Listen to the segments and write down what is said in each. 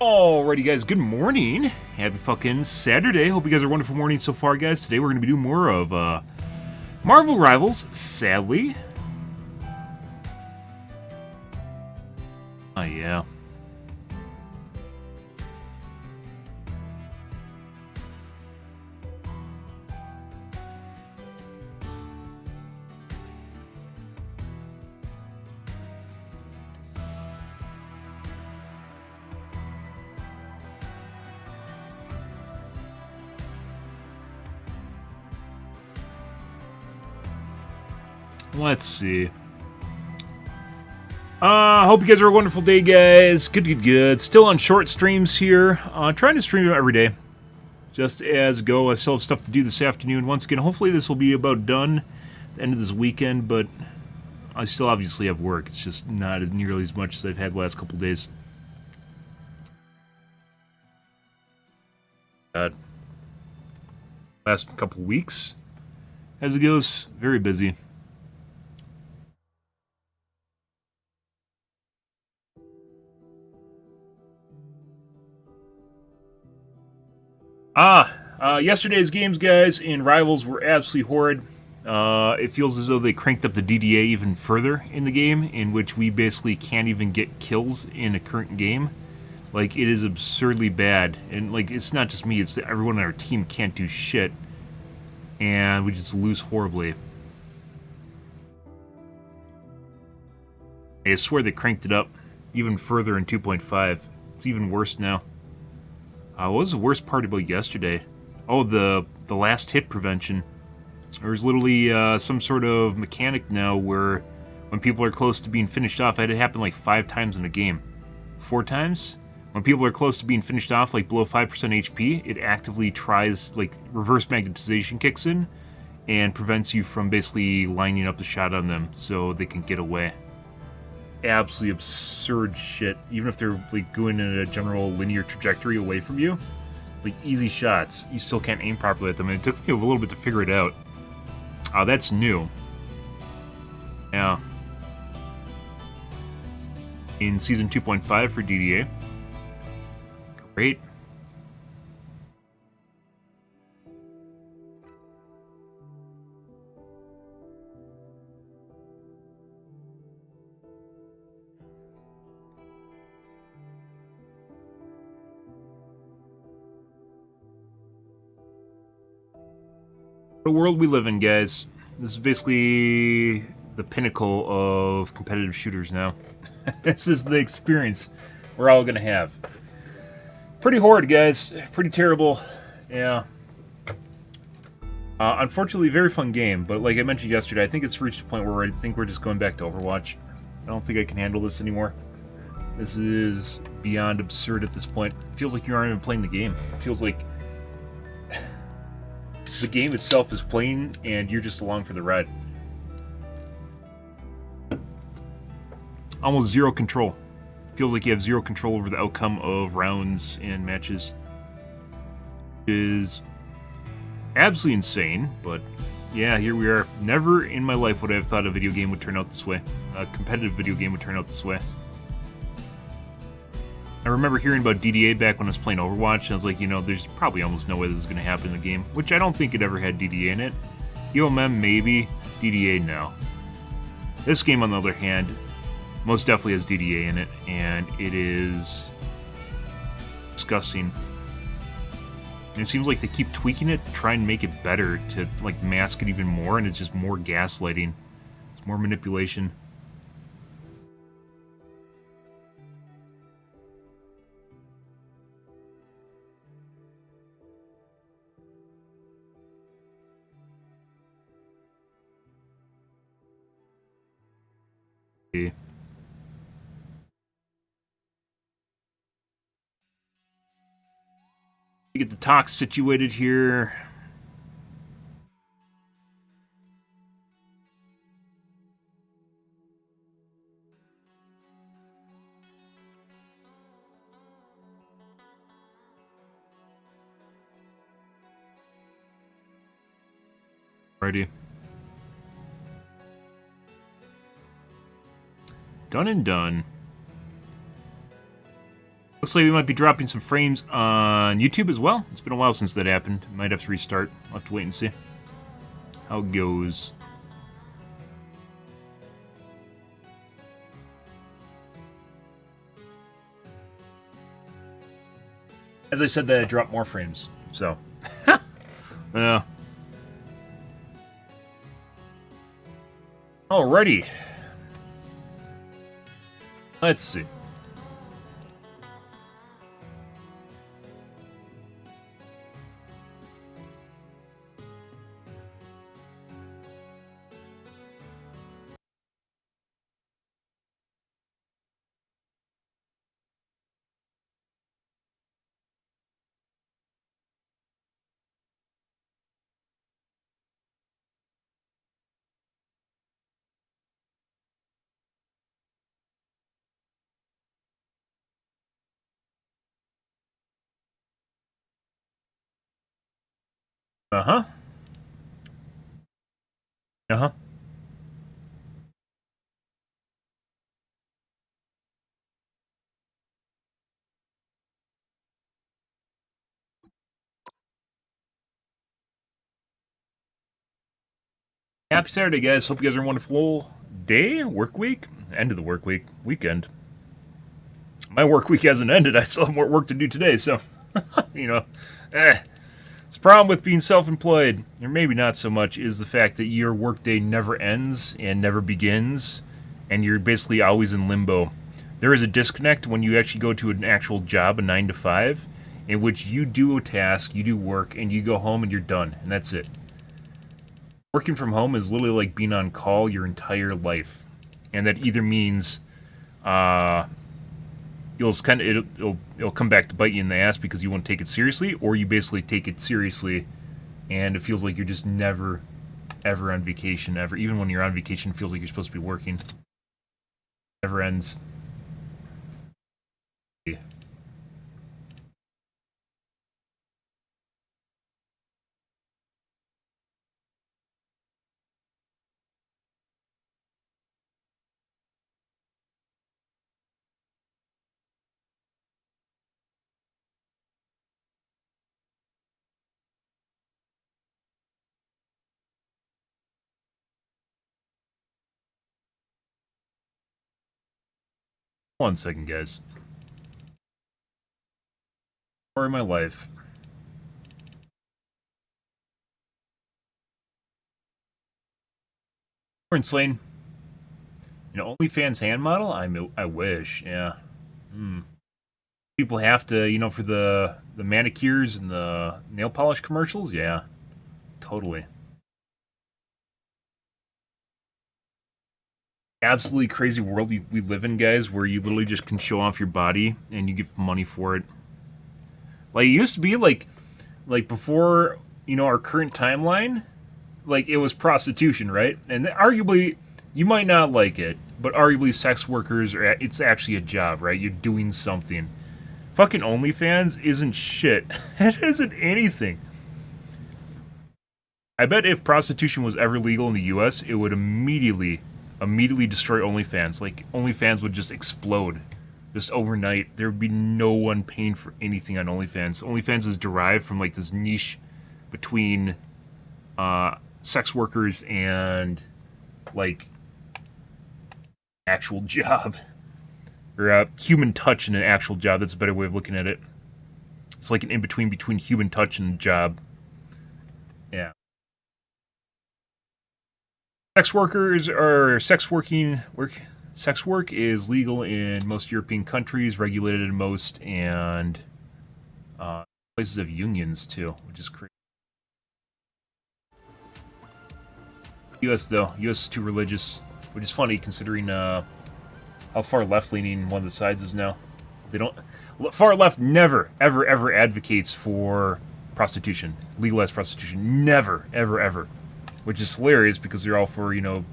Alrighty guys, good morning. Happy fucking Saturday. Hope you guys are wonderful morning so far, guys. Today we're going to be doing more of Marvel Rivals, sadly. Oh yeah. Let's see. Hope you guys are a wonderful day, guys. Good. Still on short streams here. Trying to stream every day. Just as go. I still have stuff to do this afternoon. Once again, hopefully this will be about done at the end of this weekend, but I still obviously have work. It's just not as nearly as much as I've had the last couple days. Last couple weeks, as it goes, very busy. Yesterday's games, guys, in Rivals were absolutely horrid. It feels as though they cranked up the DDA even further in the game, in which we basically can't even get kills in a current game. Like, it is absurdly bad. And, like, it's not just me, it's that everyone on our team can't do shit. And we just lose horribly. I swear they cranked it up even further in 2.5. It's even worse now. What was the worst part about yesterday? Oh, the last hit prevention. There's literally some sort of mechanic now where when people are close to being finished off, I had it happen like 5 times in a game. 4 times? When people are close to being finished off, like below 5% HP, it actively tries, like, reverse magnetization kicks in and prevents you from basically lining up the shot on them so they can get away. Absolutely absurd shit. Even if they're like going in a general linear trajectory away from you, like easy shots, you still can't aim properly at them. And it took me a little bit to figure it out. That's new. Yeah. In season 2.5 for DDA. Great. The world we live in, guys. This is basically the pinnacle of competitive shooters now. This is the experience we're all gonna have. Pretty horrid, guys. Pretty terrible. Yeah. Unfortunately, very fun game, but like I mentioned yesterday, I think it's reached a point where I think we're just going back to Overwatch. I don't think I can handle this anymore. This is beyond absurd at this point. It feels like you aren't even playing the game. It feels like the game itself is playing, and you're just along for the ride. Almost zero control. Feels like you have zero control over the outcome of rounds and matches. It is absolutely insane, but yeah, here we are. Never in my life would I have thought a video game would turn out this way. A competitive video game would turn out this way. I remember hearing about DDA back when I was playing Overwatch, and I was like, you know, there's probably almost no way this is going to happen in the game, which I don't think it ever had DDA in it. UMM, maybe. DDA, no. This game, on the other hand, most definitely has DDA in it, and it is disgusting. And it seems like they keep tweaking it to try and make it better, to, like, mask it even more, and it's just more gaslighting. It's more manipulation. We get the talks situated here. Alrighty. Done and done. Looks like we might be dropping some frames on YouTube as well. It's been a while since that happened. Might have to restart. I'll have to wait and see how it goes. As I said, that I dropped more frames, so. Alrighty. Let's see. Uh-huh. Uh-huh. Happy Saturday, guys. Hope you guys are having a wonderful day, work week, end of the work week, weekend. My work week hasn't ended. I still have more work to do today, so, you know, It's a problem with being self-employed, or maybe not so much, is the fact that your workday never ends and never begins, and you're basically always in limbo. There is a disconnect when you actually go to an actual job, a 9 to 5, in which you do a task, you do work, and you go home and you're done, and that's it. Working from home is literally like being on call your entire life, and that either means it'll come back to bite you in the ass because you won't take it seriously, or you basically take it seriously, and it feels like you're just never, ever on vacation, ever. Even when you're on vacation, it feels like you're supposed to be working. Never ends. One second, guys. Story of my life. Orange Slane. You know, OnlyFans hand model? I wish, yeah. People have to, you know, for the manicures and the nail polish commercials? Yeah, totally. Absolutely crazy world we live in, guys, where you literally just can show off your body and you get money for it. Like, it used to be like before, you know, our current timeline, like, it was prostitution, right? And arguably, you might not like it, but arguably sex workers, it's actually a job, right? You're doing something. Fucking OnlyFans isn't shit. It isn't anything. I bet if prostitution was ever legal in the U.S., it would immediately destroy OnlyFans. Like, OnlyFans would just explode. Just overnight. There would be no one paying for anything on OnlyFans. OnlyFans is derived from, like, this niche between sex workers and, like, actual job. Or human touch and an actual job. That's a better way of looking at it. It's like an in-between between human touch and job. Yeah. Sex workers are sex work is legal in most European countries, regulated in most, and places have unions too, which is crazy. U.S. though, U.S. is too religious, which is funny considering how far left-leaning one of the sides is now. They don't. Far left never, ever, ever advocates for prostitution, legalized prostitution. Never, ever, ever. Which is hilarious because they're all for, you know,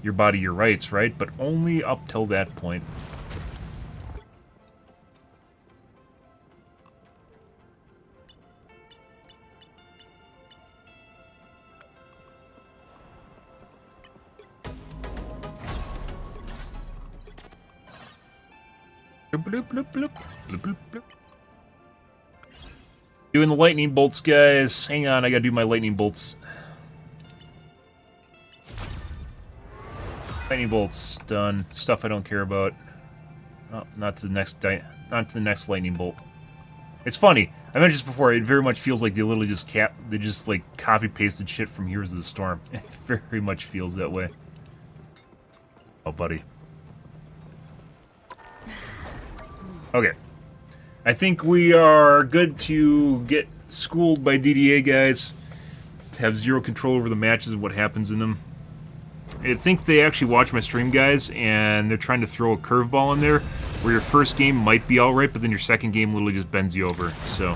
your body, your rights, right? But only up till that point. Bloop, bloop, bloop, bloop, bloop, bloop. Doing the lightning bolts, guys. Hang on, I gotta do my lightning bolts. Lightning bolts done. Stuff I don't care about. Oh, not to the next lightning bolt. It's funny. I mentioned this before. It very much feels like they literally just like copy pasted shit from Heroes of the Storm. It very much feels that way. Oh, buddy. Okay. I think we are good to get schooled by DDA, guys. To have zero control over the matches and what happens in them. I think they actually watch my stream, guys, and they're trying to throw a curveball in there where your first game might be alright, but then your second game literally just bends you over. So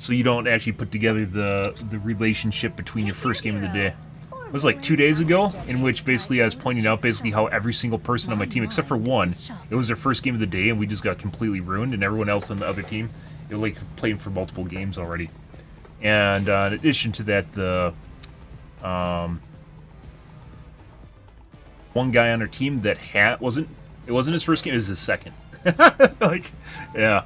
you don't actually put together the relationship between your first game of the day. It was like 2 days ago, in which basically I was pointing out basically how every single person on my team, except for one, it was their first game of the day, and we just got completely ruined, and everyone else on the other team, it like played for multiple games already. And in addition to that, the one guy on our team that it wasn't his first game, it was his second. Like, yeah.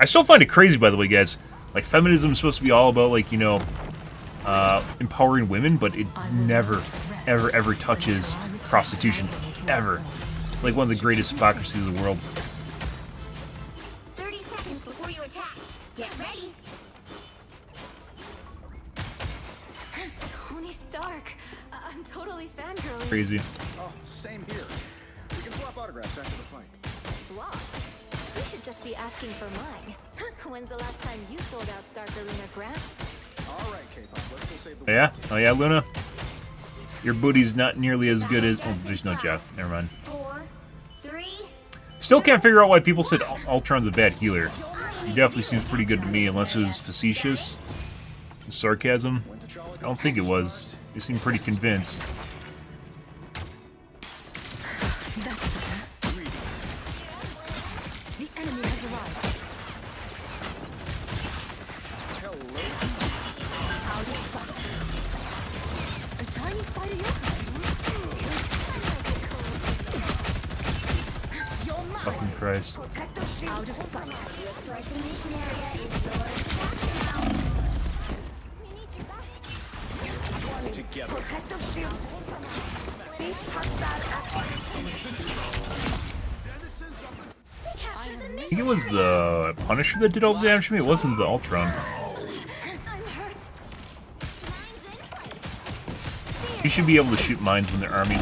I still find it crazy, by the way, guys. Like, feminism is supposed to be all about, like, you know, empowering women, but it never, ever, ever touches prostitution. Ever. It's like one of the greatest hypocrisies of the world. 30 seconds before you attack. Get ready. Tony Stark. I'm totally fangirling. Crazy. Oh, same here. We can swap autographs after the fight. Swap? You should just be asking for mine. When's the last time you sold out Stark Arena, Gramps? All right, K-pop, let's go save the Yeah? Oh yeah, Luna? Your booty's not nearly as good as... Oh, there's no Jeff. Never mind. 4, 3. Still can't figure out why people said Ultron's a bad healer. He definitely seems pretty good to me, unless it was facetious. Sarcasm. I don't think it was. You seem pretty convinced. The enemy has arrived. Out of sight. A tiny spider you're mine. Fucking Christ. Out of sight. Looks like the mission area is yours. We need you back. together. Protective shield. Cease hostile Capture the I mission. think it was the Punisher that did all the damage to me. It wasn't the Ultron. I'm hurt. You should be able to shoot mines when they're army.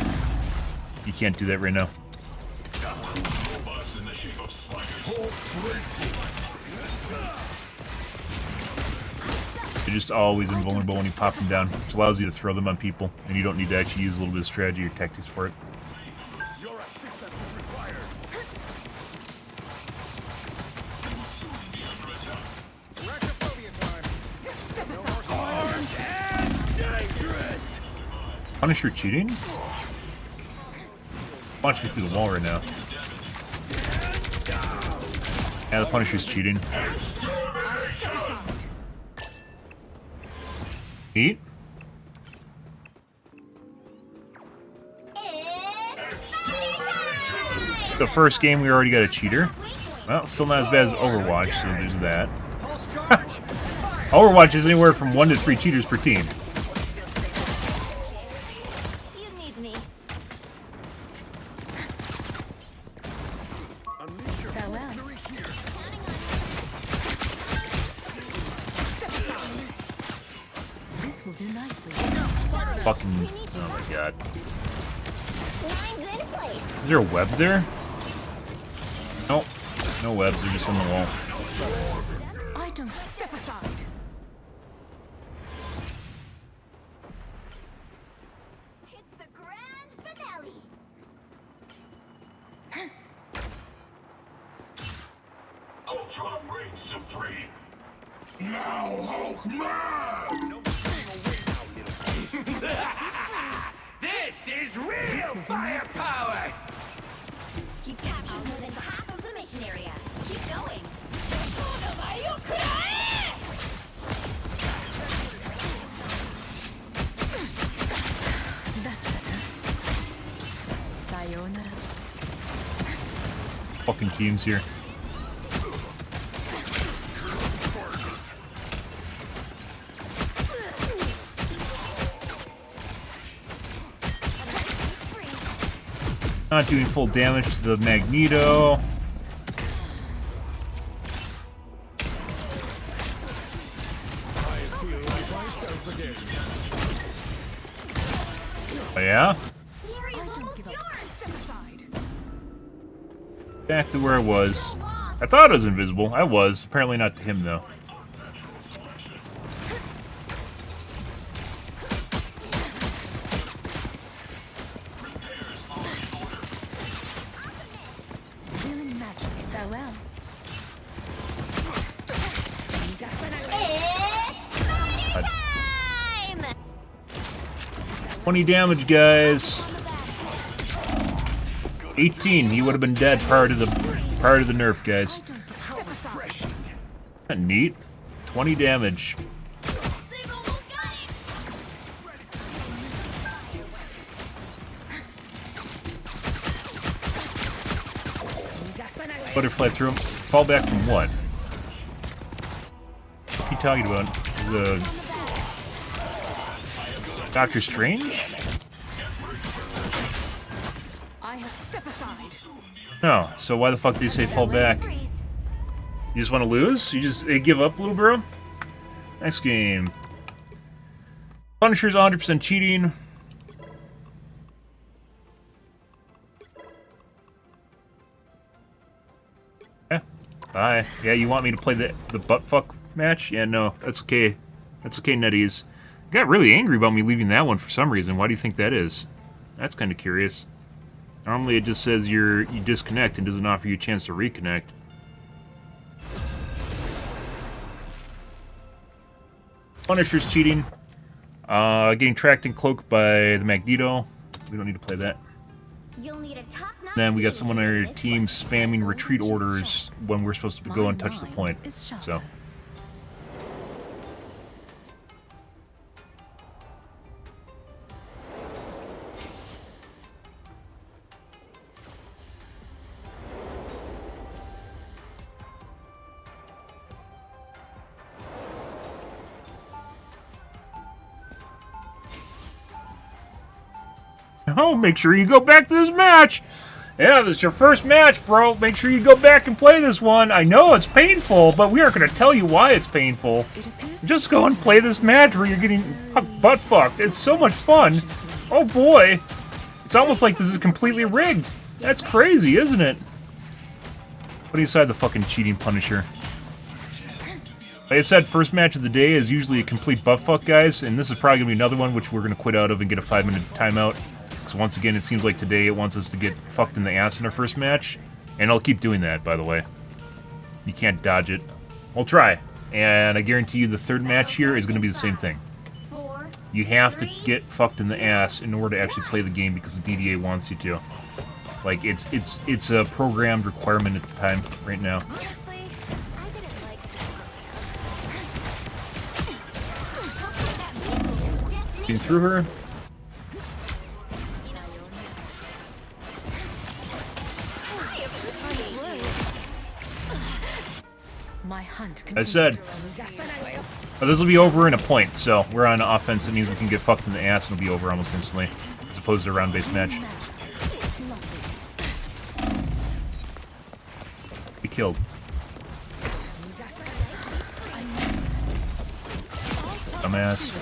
You can't do that right now. They're just always invulnerable when you pop them down, which allows you to throw them on people, and you don't need to actually use a little bit of strategy or tactics for it. Your assistance is required. Punisher cheating? Punch me through the wall right now. Yeah, the Punisher's cheating. Eat? The first game we already got a cheater. Well, still not as bad as Overwatch, so there's that. Overwatch is anywhere from 1 to 3 cheaters per team. You need me. Farewell. This will do nicely. Fucking, oh my god. Lines in place. Is there a web there? Nope. No webs, they're just on the wall. I don't step aside. It's the grand finale. Ultron reigns supreme. Now Hulk Man! This is real firepower! You've captured more than half of the mission area. Keep going. That's it. Fucking teams here. Not doing full damage to the Magneto. Oh yeah? Exactly where I was. I thought I was invisible. I was. Apparently not to him, though. Farewell. It's fighter time! 20 damage, guys. 18. He would have been dead prior to the nerf, guys. Isn't that neat? 20 damage. They've almost got it! Butterfly through him. Fall back from what? What are you talking about? The Doctor Strange? I have step aside. No. So why the fuck do you say fall back? You just want to lose? You just give up, little bro? Next game. Punisher's 100% cheating. Yeah. Bye. Yeah, you want me to play the buttfuck match? Yeah, no. That's okay. That's okay, Nutties. You got really angry about me leaving that one for some reason. Why do you think that is? That's kind of curious. Normally it just says you disconnect and doesn't offer you a chance to reconnect. Punisher's cheating. Getting tracked and cloaked by the Magneto. We don't need to play that. You'll need a top-notch Then we got team someone to on win our this team one. spamming retreat orders when we're supposed to go and touch the point. So. Oh, make sure you go back to this match. Yeah, this is your first match, bro. Make sure you go back and play this one. I know it's painful, but we aren't going to tell you why it's painful. Just go and play this match where you're getting butt fucked. It's so much fun. Oh boy. It's almost like this is completely rigged. That's crazy, isn't it? Putting aside the fucking cheating Punisher. Like I said, first match of the day is usually a complete butt fuck, guys, and this is probably going to be another one which we're going to quit out of and get a 5-minute timeout. Because once again, it seems like today it wants us to get fucked in the ass in our first match. And I'll keep doing that, by the way. You can't dodge it. We'll try. And I guarantee you the third match here is going to be the same thing. You have to get fucked in the ass in order to actually play the game because the DDA wants you to. Like, it's a programmed requirement at the time, right now. Honestly, I didn't like Getting through her. my hunt. I said, oh, this will be over in a point, so we're on offense. It means we can get fucked in the ass and it'll be over almost instantly, as opposed to a round-based match. Be killed. Dumbass.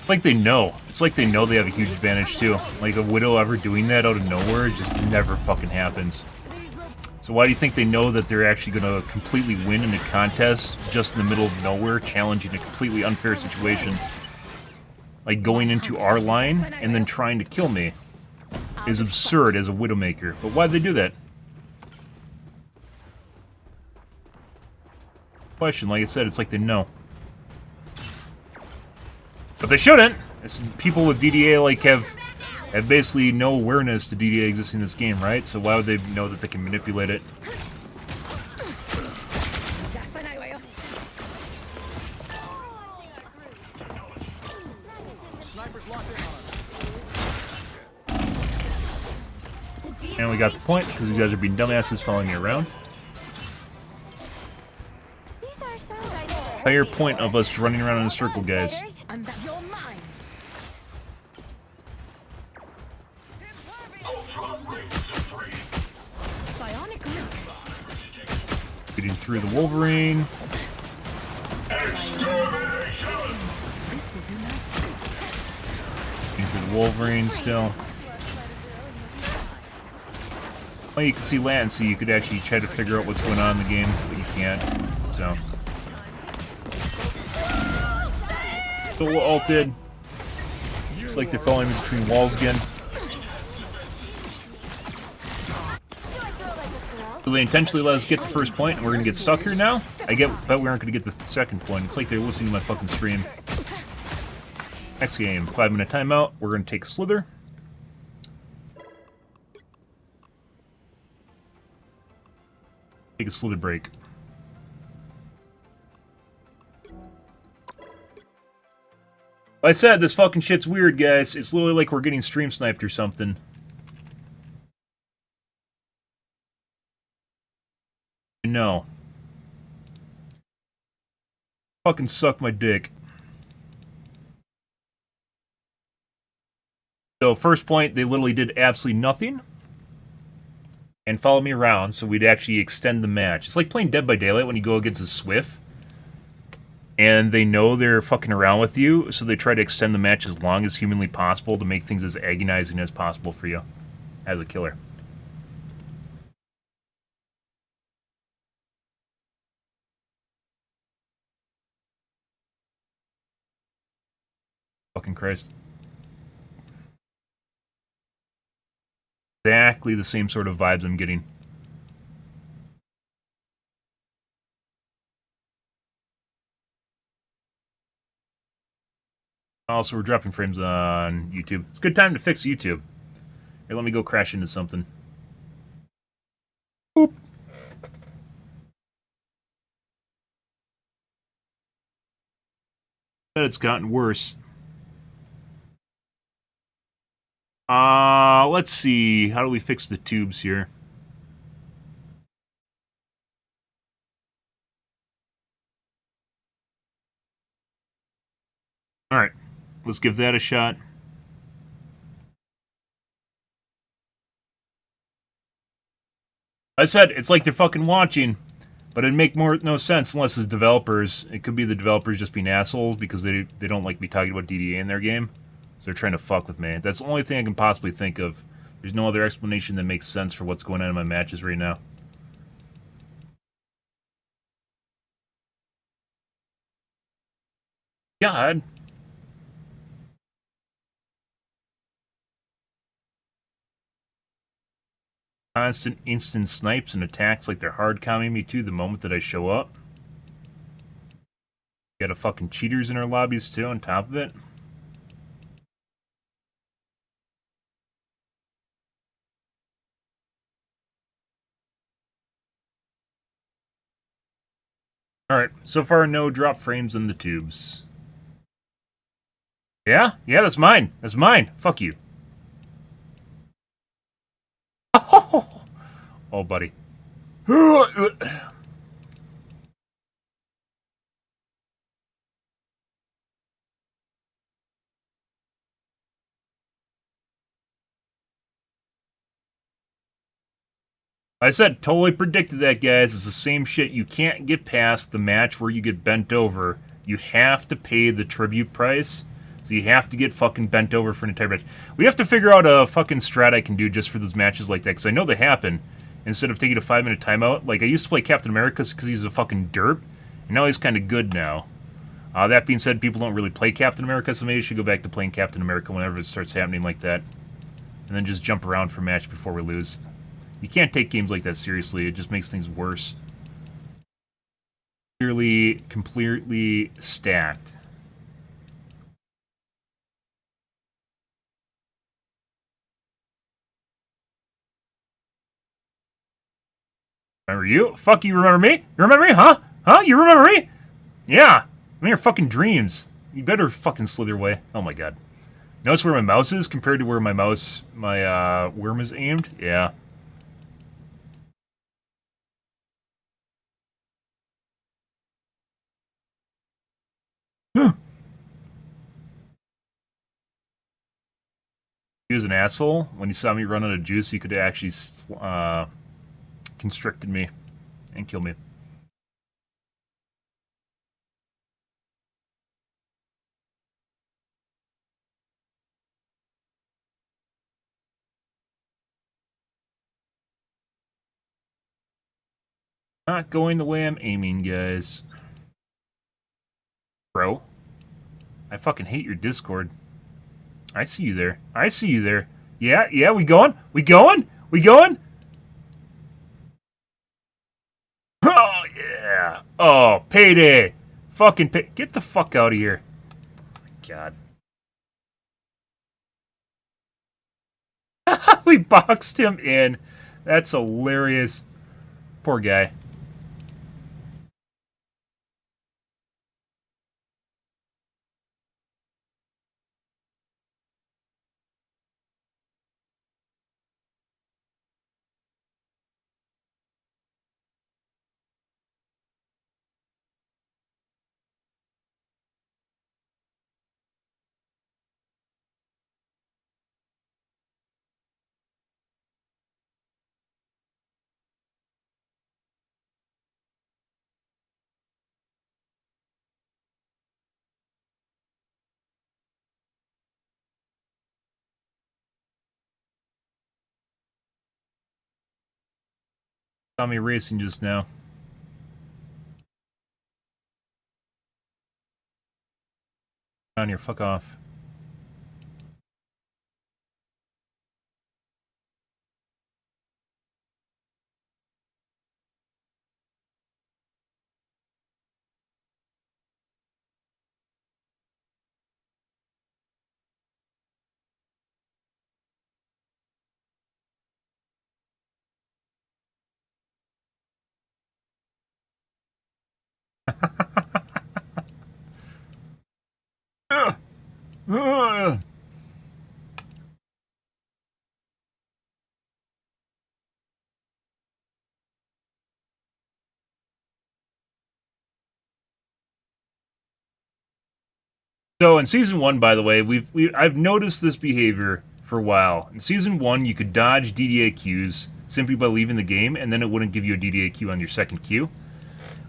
Like they know. It's like they know they have a huge advantage too. Like a Widow ever doing that out of nowhere just never fucking happens. So why do you think they know that they're actually going to completely win in a contest just in the middle of nowhere, challenging a completely unfair situation? Like going into our line and then trying to kill me is absurd as a Widowmaker. But why'd they do that? Question, like I said, it's like they know. But they shouldn't! It's, people with DDA like have basically no awareness to DDA existing in this game, right? So why would they know that they can manipulate it? And we got the point, because you guys are being dumbasses following me around. These are sounds I never heard Entire before. point of us running around in a circle, guys. Spiders. I'm back. You're mine. Ultron reigns supreme. Bionic Luke. Getting through the Wolverine. Extermination! This will do nothing. Getting through the Wolverine still. Well, you can see latency. You could actually try to figure out what's going on in the game, but you can't. So. Still ulted. Looks like they're following me between walls again. So they intentionally let us get the first point, and we're gonna get stuck here now. Bet we aren't gonna get the second point. It's like they're listening to my fucking stream. Next game, 5-minute timeout. We're gonna take a slither. Take a slither break. Like I said, this fucking shit's weird, guys. It's literally like we're getting stream sniped or something. No. Fucking suck my dick. So, first point, they literally did absolutely nothing. And followed me around, so we'd actually extend the match. It's like playing Dead by Daylight when you go against a Swift. And they know they're fucking around with you, so they try to extend the match as long as humanly possible to make things as agonizing as possible for you as a killer. Fucking Christ. Exactly the same sort of vibes I'm getting. Also, we're dropping frames on YouTube. It's a good time to fix YouTube. Here, let me go crash into something. Boop. Bet it's gotten worse. Let's see. How do we fix the tubes here? Alright. Let's give that a shot. I said, it's like they're fucking watching, but it'd make no sense unless it's developers. It could be the developers just being assholes because they don't like me talking about DDA in their game. So they're trying to fuck with me. That's the only thing I can possibly think of. There's no other explanation that makes sense for what's going on in my matches right now. God. Constant instant snipes and attacks like they're hard camming me too the moment that I show up. Got a fucking cheaters in our lobbies too on top of it. Alright, so far no drop frames in the tubes. Yeah? Yeah, that's mine. That's mine. Fuck you. Oh, buddy. I said, totally predicted that, guys. It's the same shit. You can't get past the match where you get bent over. You have to pay the tribute price. So you have to get fucking bent over for an entire match. We have to figure out a fucking strat I can do just for those matches like that, because I know they happen. Instead of taking a 5-minute timeout, like I used to play Captain America because he's a fucking derp, and now he's kind of good now. That being said, people don't really play Captain America, so maybe you should go back to playing Captain America whenever it starts happening like that. And then just jump around for a match before we lose. You can't take games like that seriously, it just makes things worse. Clearly, completely stacked. Remember you? Fuck you, remember me? You remember me, huh? Huh? You remember me? Yeah. I'm in your fucking dreams. You better fucking slither away. Oh my god. Notice where my mouse is compared to where my worm is aimed? Yeah. He was an asshole. When he saw me run out of juice, he could have actually constricted me and killed me. Not going the way I'm aiming, guys. Bro. I fucking hate your Discord. I see you there. I see you there. Yeah, we going? We going? We going? Oh, yeah. Oh, payday. Fucking pay. Get the fuck out of here. God. We boxed him in. That's hilarious. Poor guy. Saw me racing just now. On your fuck off. So in season 1, by the way, I've noticed this behavior for a while. In season 1, you could dodge DDA queues simply by leaving the game, and then it wouldn't give you a DDA queue on your second queue.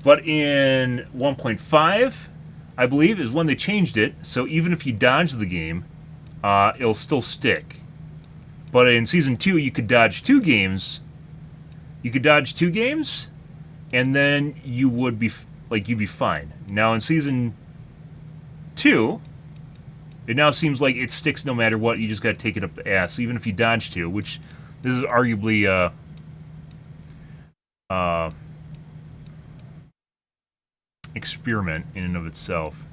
But in 1.5, I believe, is when they changed it, so even if you dodge the game, it'll still stick. But in season 2, you could dodge 2 games. You could dodge 2 games, and then you would be you'd be fine. Now in season 2, it now seems like it sticks no matter what. You just got to take it up the ass, even if you dodge 2, which this is arguably experiment in and of itself.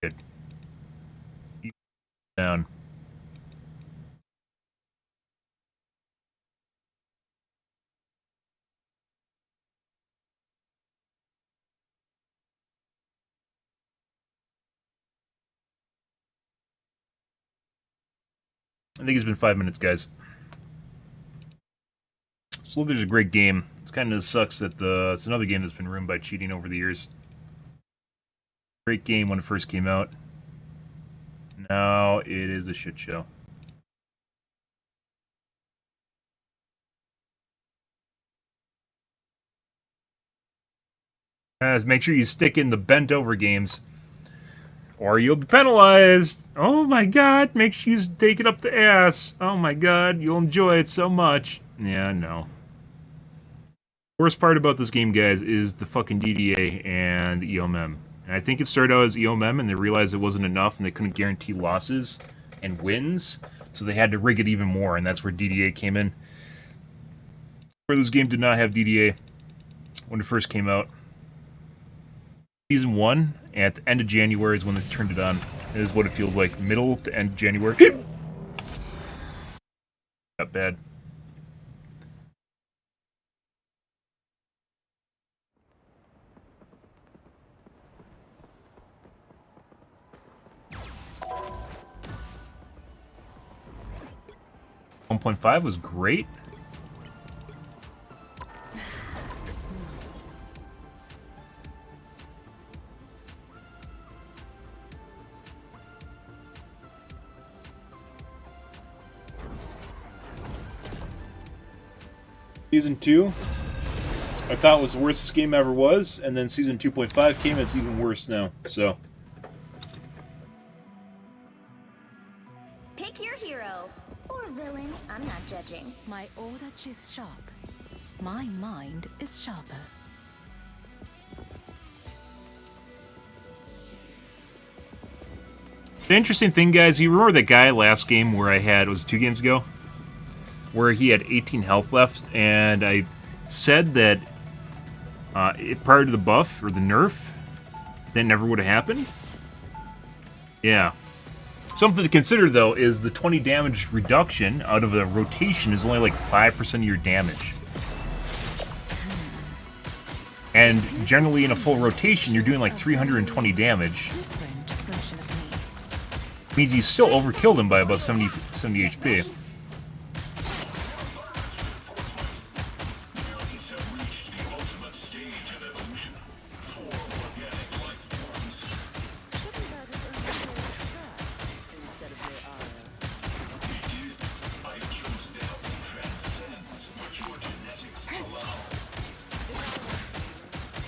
Good. Keep down. I think it's been 5 minutes, guys. Slither's a great game. It kind of sucks that it's another game that's been ruined by cheating over the years. Great game when it first came out. Now it is a shit show. Guys, make sure you stick in the bent over games, or you'll be penalized. Oh my god, make sure you take it up the ass. Oh my god, you'll enjoy it so much. Yeah, no. Worst part about this game, guys, is the fucking DDA and the EOMM. And I think it started out as EOMM, and they realized it wasn't enough, and they couldn't guarantee losses and wins, so they had to rig it even more, and that's where DDA came in. Where this game did not have DDA when it first came out. Season 1, at the end of January is when they turned it on. It is what it feels like, middle to end of January. Not bad. 1.5 was great. Season 2, I thought was the worst this game ever was, and then Season 2.5 came, and it's even worse now, so. Pick your hero. Or villain. I'm not judging. My orange is sharp. My mind is sharper. The interesting thing, guys, you remember that guy last game where I had, was it 2 games ago? Where he had 18 health left, and I said that prior to the buff, or the nerf, that never would have happened? Yeah. Something to consider, though, is the 20 damage reduction out of a rotation is only like 5% of your damage. And generally in a full rotation, you're doing like 320 damage. Different version of me. Means you still overkill them by about 70 HP.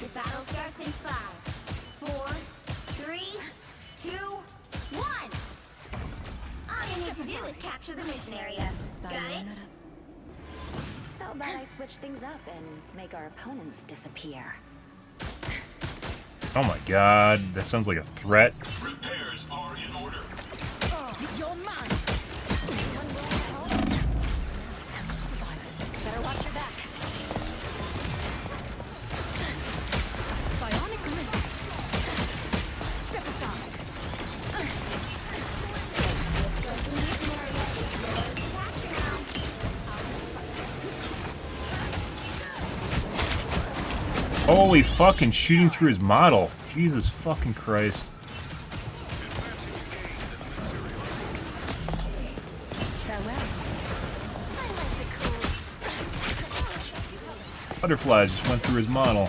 The battle starts in 5, 4, 3, 2, 1. All you need to do is capture the mission area. Got it? How about I switch things up and make our opponents disappear? Oh my god, that sounds like a threat. Repairs are in order. You're mine! Better watch your back. Bionic grip. Step aside. Holy fucking shooting through his model. Jesus fucking Christ. Farewell. Butterflies just went through his model.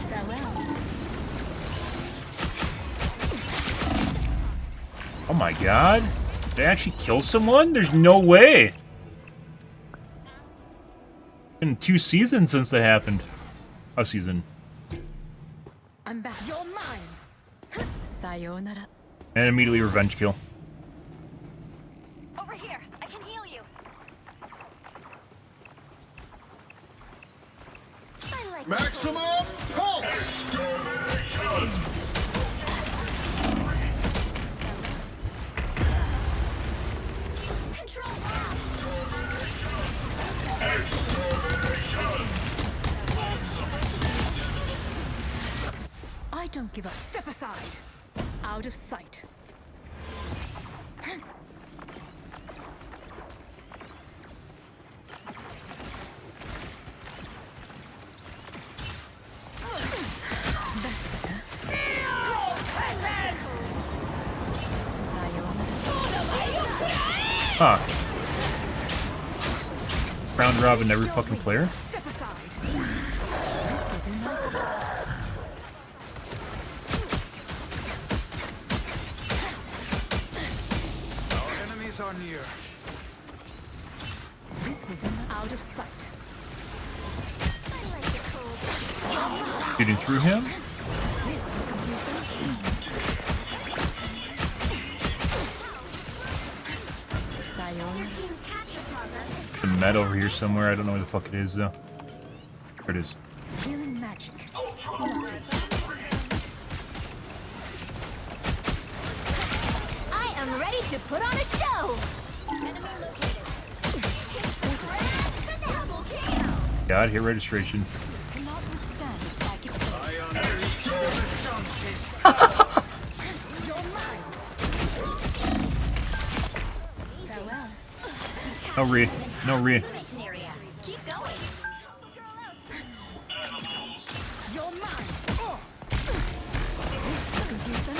Farewell. Oh my god. Did they actually kill someone? There's no way. Been 2 seasons since that happened. A season. I'm back. You're mine. Sayonara. And immediately revenge kill. Over here. I can heal you. I like Maximum pulse! Extermination! control F. Extermination! I don't give up. Step aside. Out of sight. Huh. Round robin every fucking player? Step aside. This will do nicely. Our enemies are near. This will do out of sight. I like it cold. Shooting through him? Sayonara. Team's capture progress is The med over here somewhere. I don't know where the fuck it is though. There it is. Healing magic. Ultra Supreme! I am ready to put on a show. Enemy located. Double kill. God, hit registration. Cannot withstand psychic. You're mine. Farewell. No read. No read. Mission area. Keep going. You're mine. Oh. Confuse them.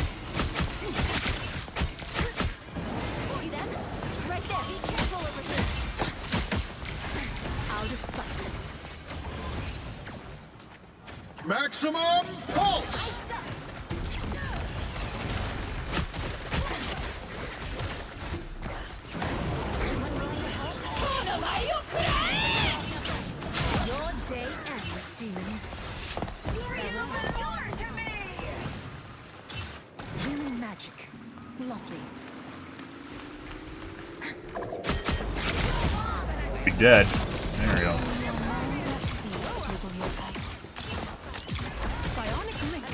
Maximum pulse! Your day ends, demon. Human magic. Lovely. You're dead. There we go. Bionic link.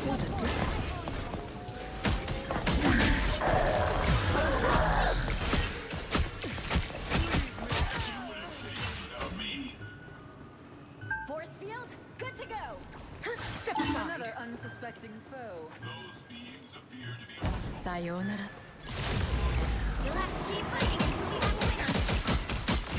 What a difference. Force field, good to go. Step aside. Another unsuspecting foe. Those beings appear to be Sayonara. You'll have to keep fighting until we have a winner.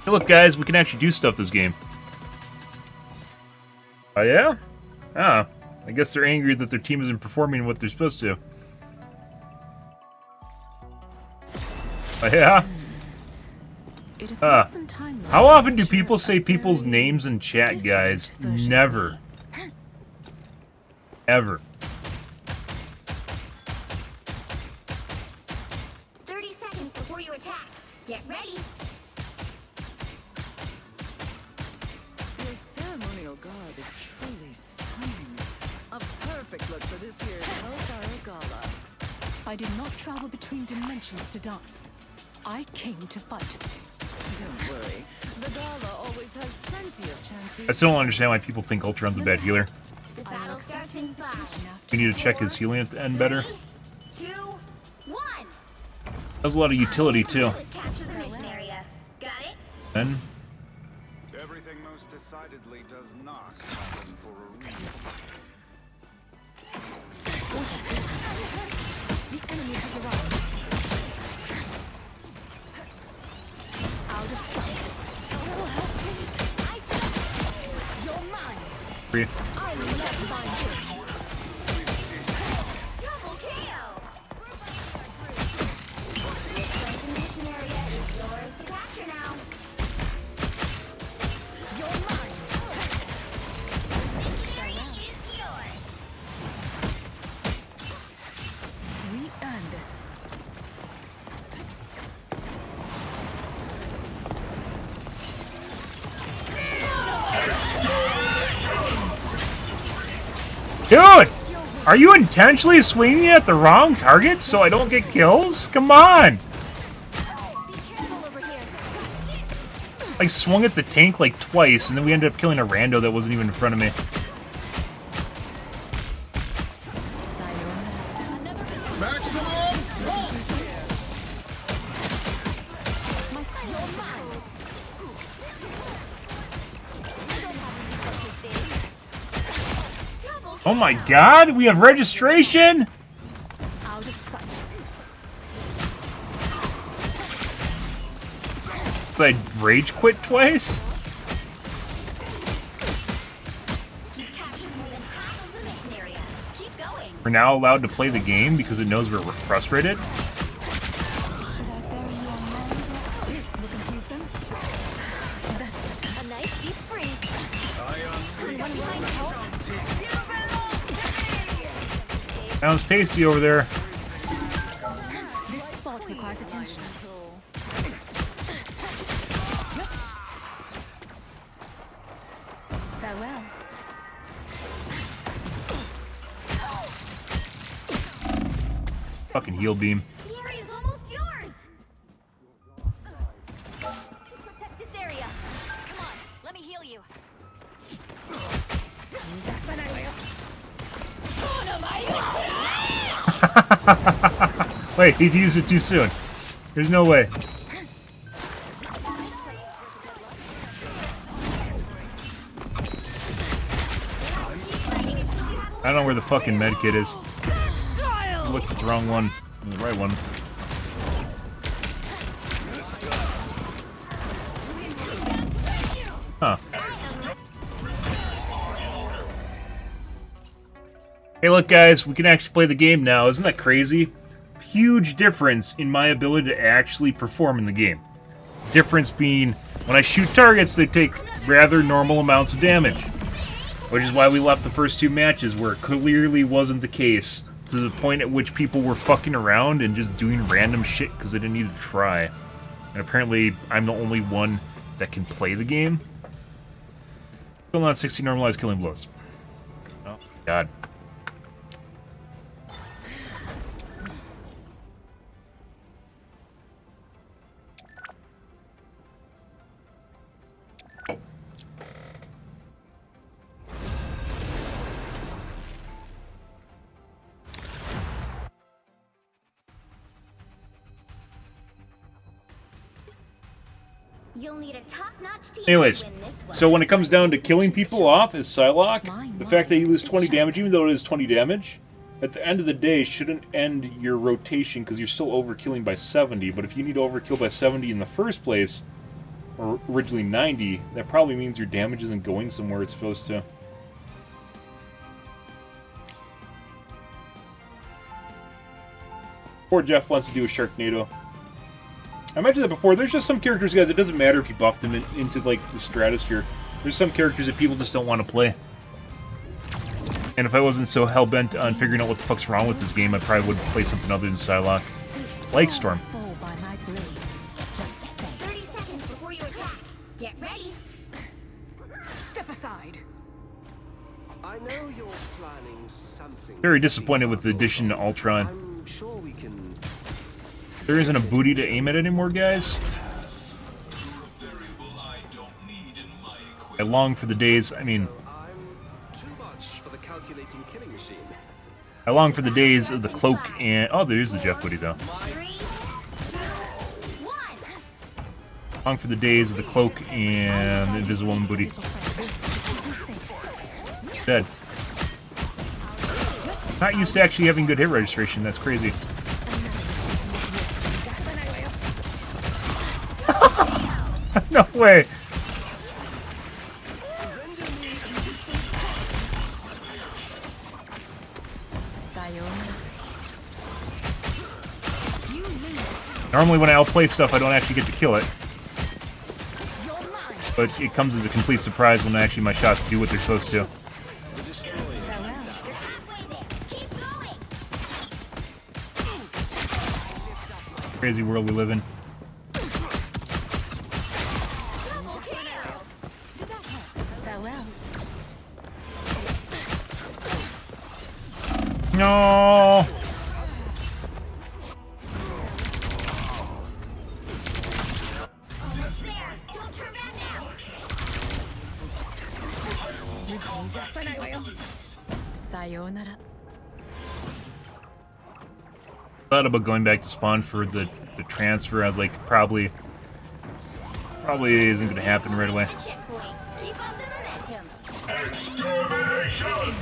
Hey, look, guys, we can actually do stuff this game. Oh, yeah? Ah, I guess they're angry that their team isn't performing what they're supposed to. Oh, yeah? It Ah. appears some time How lapse often do ensure people a say people's very names in chat, guys? different version of Never. me. Ever. 30 seconds before you attack. Get ready. Your ceremonial garb is truly stunning. A perfect look for this year's Hellfire Gala. I did not travel between dimensions to dance. I came to fight. Don't worry, the gala always has plenty of chances. I still don't understand why people think Ultron's a bad healer. The battle starts in 5, We need to check his healing at the end better. 2, 1. Has a lot of utility, too. Let's capture the mission area. Got it? Then, Everything most decidedly does not happen for a reason. The enemy has arrived. Out of sight. You're mine. free. I will not find you. Double KO. The mission area is yours to capture now. You're mine. Mission area is yours. We earn this. Dude! Are you intentionally swinging at the wrong target so I don't get kills? Come on! Be careful over here. I swung at the tank like twice, and then we ended up killing a rando that wasn't even in front of me. Maximum pulse! You're mine. Double Oh my god, we have registration? Out of sight. Did I rage quit twice? You've captured more than half of the mission area. Keep going. We're now allowed to play the game because it knows we're frustrated. Should I bury you on land like this? Will confuse them. That's a nice deep freeze. Anyone willing to help? Sounds tasty over there. This spot requires attention. Farewell. Fucking heal beam. The area is almost yours. Protect this area. Come on, let me heal you. Wait, he used it too soon. There's no way. I don't know where the fucking medkit is. I looked at the wrong one. The right one. Huh. Hey, look, guys, we can actually play the game now. Isn't that crazy? Huge difference in my ability to actually perform in the game. Difference being, when I shoot targets, they take rather normal amounts of damage. Which is why we left the first two matches, where it clearly wasn't the case, to the point at which people were fucking around and just doing random shit because they didn't need to try. And apparently, I'm the only one that can play the game. Still not 60 normalized killing blows. Oh, God. You'll need a top-notch team Anyways, to win this one. so when it comes down to killing people off as Psylocke, the fact that you lose 20 damage, even though it is 20 damage, at the end of the day shouldn't end your rotation because you're still overkilling by 70. But if you need to overkill by 70 in the first place, or originally 90, that probably means your damage isn't going somewhere it's supposed to. Poor Jeff wants to do a Sharknado. I mentioned that before, there's just some characters, guys, it doesn't matter if you buff them into, like, the stratosphere. There's some characters that people just don't want to play. And if I wasn't so hell-bent on figuring out what the fuck's wrong with this game, I probably would play something other than Psylocke. Like Storm. 30 seconds before you attack. Get ready. Step aside. I know you're planning something. Very disappointed with the addition to Ultron. I'm sure we can. There isn't a booty to aim at anymore, guys. I long for the days, I mean... I'm too much for the calculating killing machine. I long for the days of the cloak and... Oh, there is the Jeff booty, though. 3, 2, 1. I long for the days of the cloak and the Invisible Woman booty. Dead. Not used to actually having good hit registration, that's crazy. No way! Normally when I outplay stuff, I don't actually get to kill it. But it comes as a complete surprise when actually my shots do what they're supposed to. Crazy world we live in. No. Almost there. Don't turn back now. Sayonara. Thought about going back to spawn for the transfer. I was like, probably isn't going to happen right away. Checkpoint. Keep up the momentum. Extermination!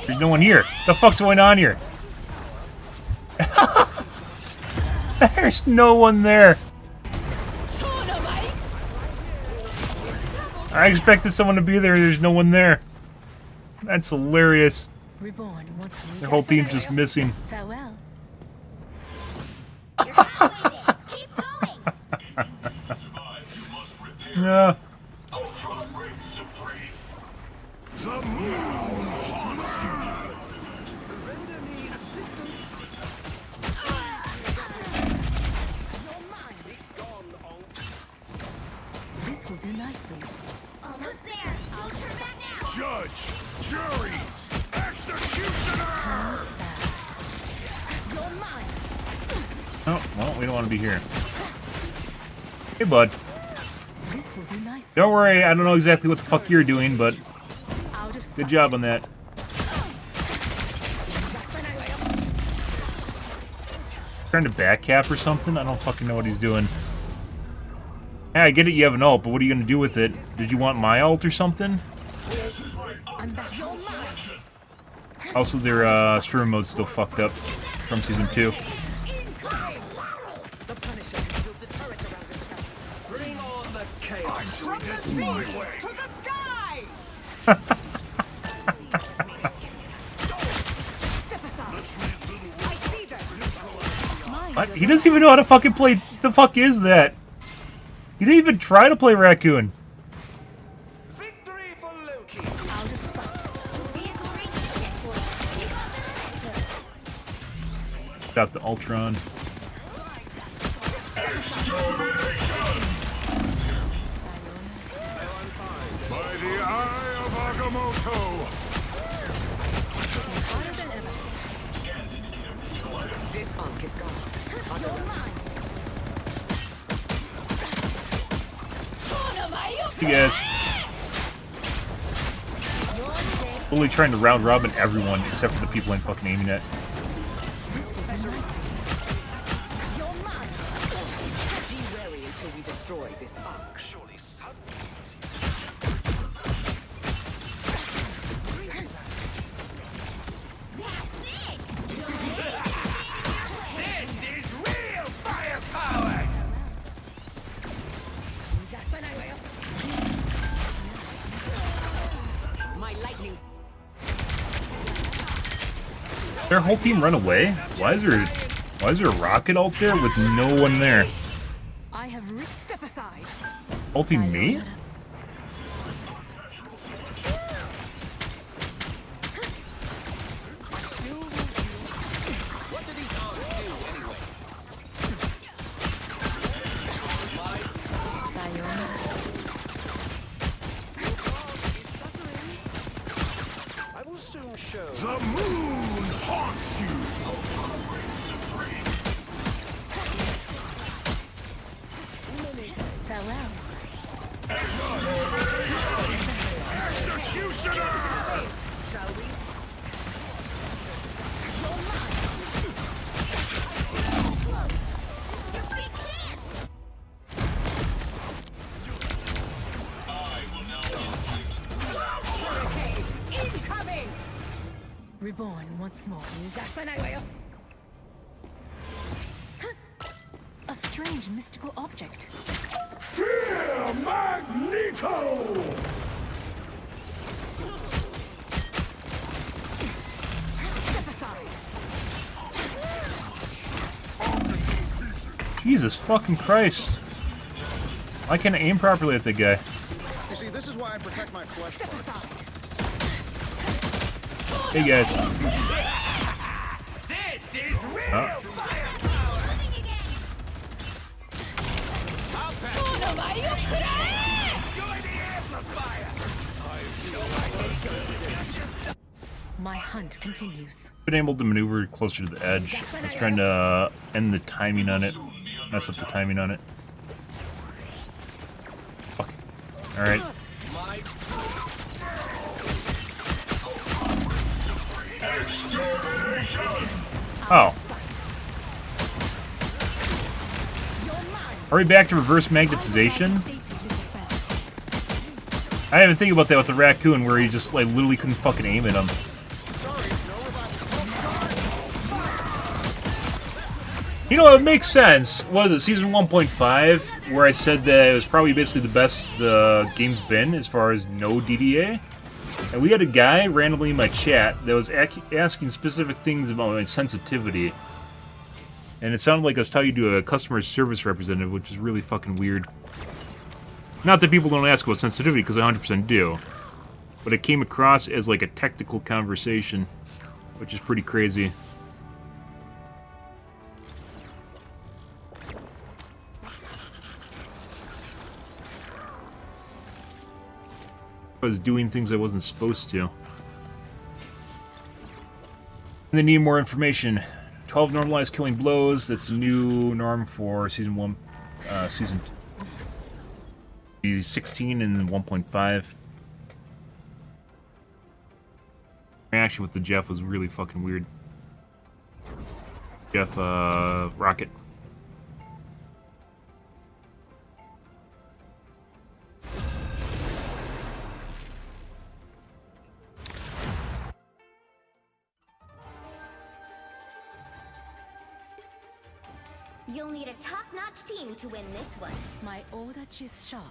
There's no one here. The fuck's going on here? There's no one there. I expected someone to be there. There's no one there. That's hilarious. Their whole team's just missing. Farewell. You're halfway there. Keep going. Yeah. Ultron reigns supreme. The moon haunts you. Render me assistance. Be gone, Onk. This will do nicely. Almost there. Don't turn back now. Judge, jury, executioner! Oh, well, we don't want to be here. Hey, bud. This will do nicely. Don't worry, I don't know exactly what the fuck you're doing, but Out of good sight. job on that. Trying to back cap or something? I don't fucking know what he's doing. Yeah, I get it, you have an ult, but what are you gonna do with it? Did you want my ult or something? I'm back. Also, their streamer mode's still fucked up from Season 2. chaos. From the seas to the skies! Step aside. I see them. What? He doesn't even know how to fucking play. The fuck is that? He didn't even try to play Raccoon. Victory for Loki. Out of sight. Vehicle reached checkpoint. Keep up the momentum. Got the Ultron. By the eye of Agamotto! This unk is gone. Hey guys. Fully trying to round robin everyone except for the people I'm fucking aiming at. Be wary until we destroy this unk. Surely some. That's it! This is real firepower! My lightning. Their whole team run away? Why is there a rocket out there with no one there? I have reached. Step aside. Ulting me? What do these dogs do anyway? I will soon show. The moon haunts you! Farewell. Executioner! Shall we? Big chance! Incoming! Reborn once more. A strange mystical object. Fear Magneto! Step aside. Jesus fucking Christ. I can't aim properly at the guy. You see, this is why I protect my flesh Step parts. aside. Hey guys. This is real Moving again! Enjoy the amplifier! My hunt continues. Been able to maneuver closer to the edge. I was trying to end the timing on it. Mess up the timing on it. Fuck. Alright. My Oh. Hurry back to reverse magnetization? I didn't even think about that with the raccoon where he just like literally couldn't fucking aim at him. You know, it makes sense. What was it, season 1.5, where I said that it was probably basically the best the game's been as far as no DDA? And we had a guy randomly in my chat that was asking specific things about my sensitivity. And it sounded like I was talking to a customer service representative, which is really fucking weird. Not that people don't ask about sensitivity, because I 100% do. But it came across as like a technical conversation, which is pretty crazy. I was doing things I wasn't supposed to. And they need more information. 12 normalized killing blows. That's the new norm for season 1. Season 2. 16 and 1.5. Reaction with the Jeff was really fucking weird. Jeff, Rocket. You'll need a top-notch team to win this one. My order is sharp.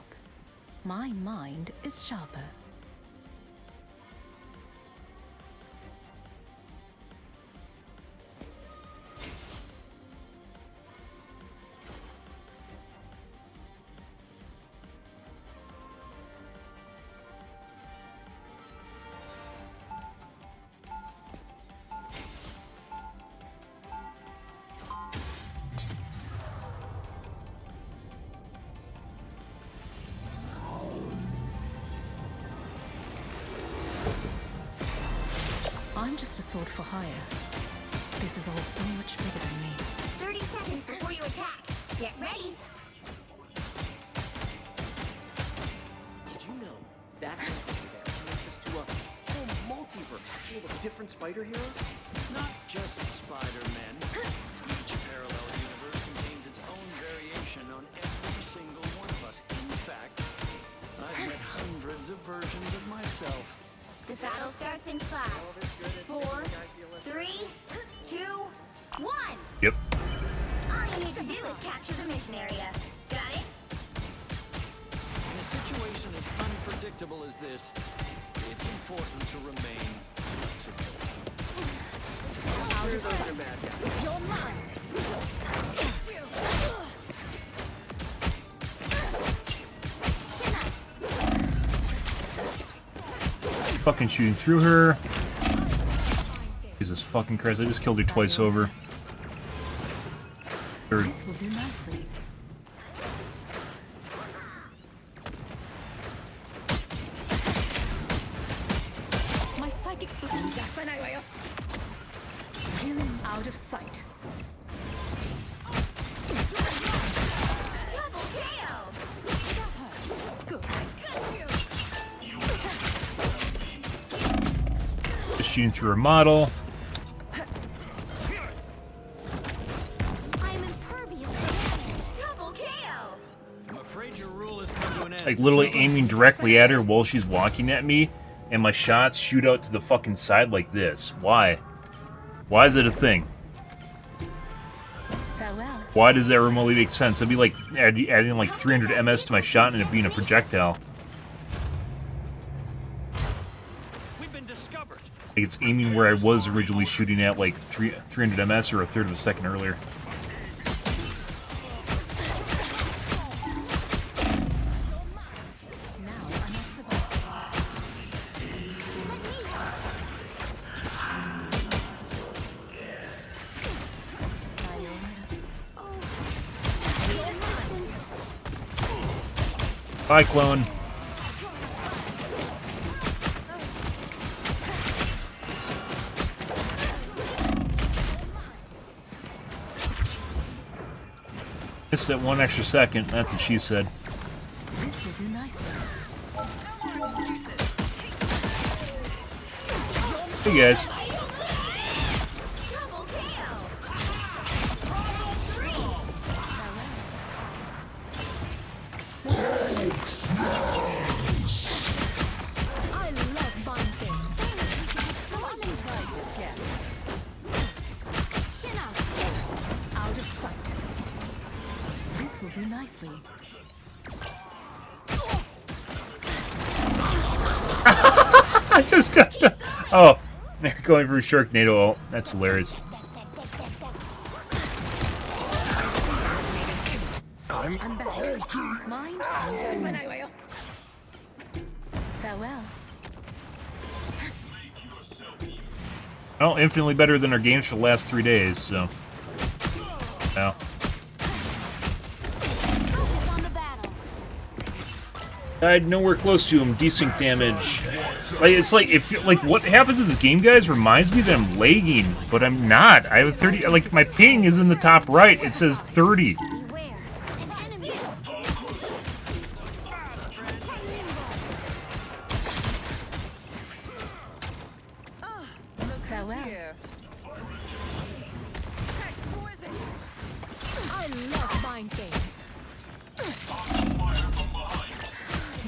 My mind is sharper. I'm just a sword for hire. This is all so much bigger than me. 30 seconds before you attack. Get ready. Did you know that takes us to a whole multiverse full of different spider heroes? Not just Spider-Man. Each parallel universe contains its own variation on every single one of us. In fact, I've met hundreds of versions of myself. The battle starts in 5, 4, 3, 2, 1. Yep. All you need to do is capture the mission area. Got it? In a situation as unpredictable as this, it's important to remain flexible. Out of sight. With your mind. Get you. Chin up. Fucking shooting through her. Jesus fucking Christ, I just killed her twice over. Third. This will do nicely. My psychic healing out of sight. Double KO. Good. Just shooting through her model. I'm impervious to damage. Double KO. I'm afraid your rule has come to an end. Like literally aiming directly at her while she's walking at me, and my shots shoot out to the fucking side like this. Why? Why is it a thing? Farewell. Why does that remotely make sense? It'd be like adding like 300 MS to my shot and it being a projectile. We've been discovered. Like it's aiming where I was originally shooting at, like 300 MS or a third of a second earlier. Now I'm not supposed Bye, clone. Missed that 1 extra second. That's what she said. This will do nicely. Hey guys. Double KO. 3. I love fun things. So I'm impressed with guests. Chin up. Out of sight. This will do nicely. I just got the... Oh, they're going for a Sharknado ult. That's hilarious. I'm back. Mind? Farewell. Well, infinitely better than our games for the last 3 days, so... Now. Focus on the battle. Died nowhere close to him. Desync damage. Like it's like if like what happens in this game, guys, reminds me that I'm lagging, but I'm not. I have a 30. Like my ping is in the top right. It says 30. Beware. An enemy. Farewell. Here. I love mind games.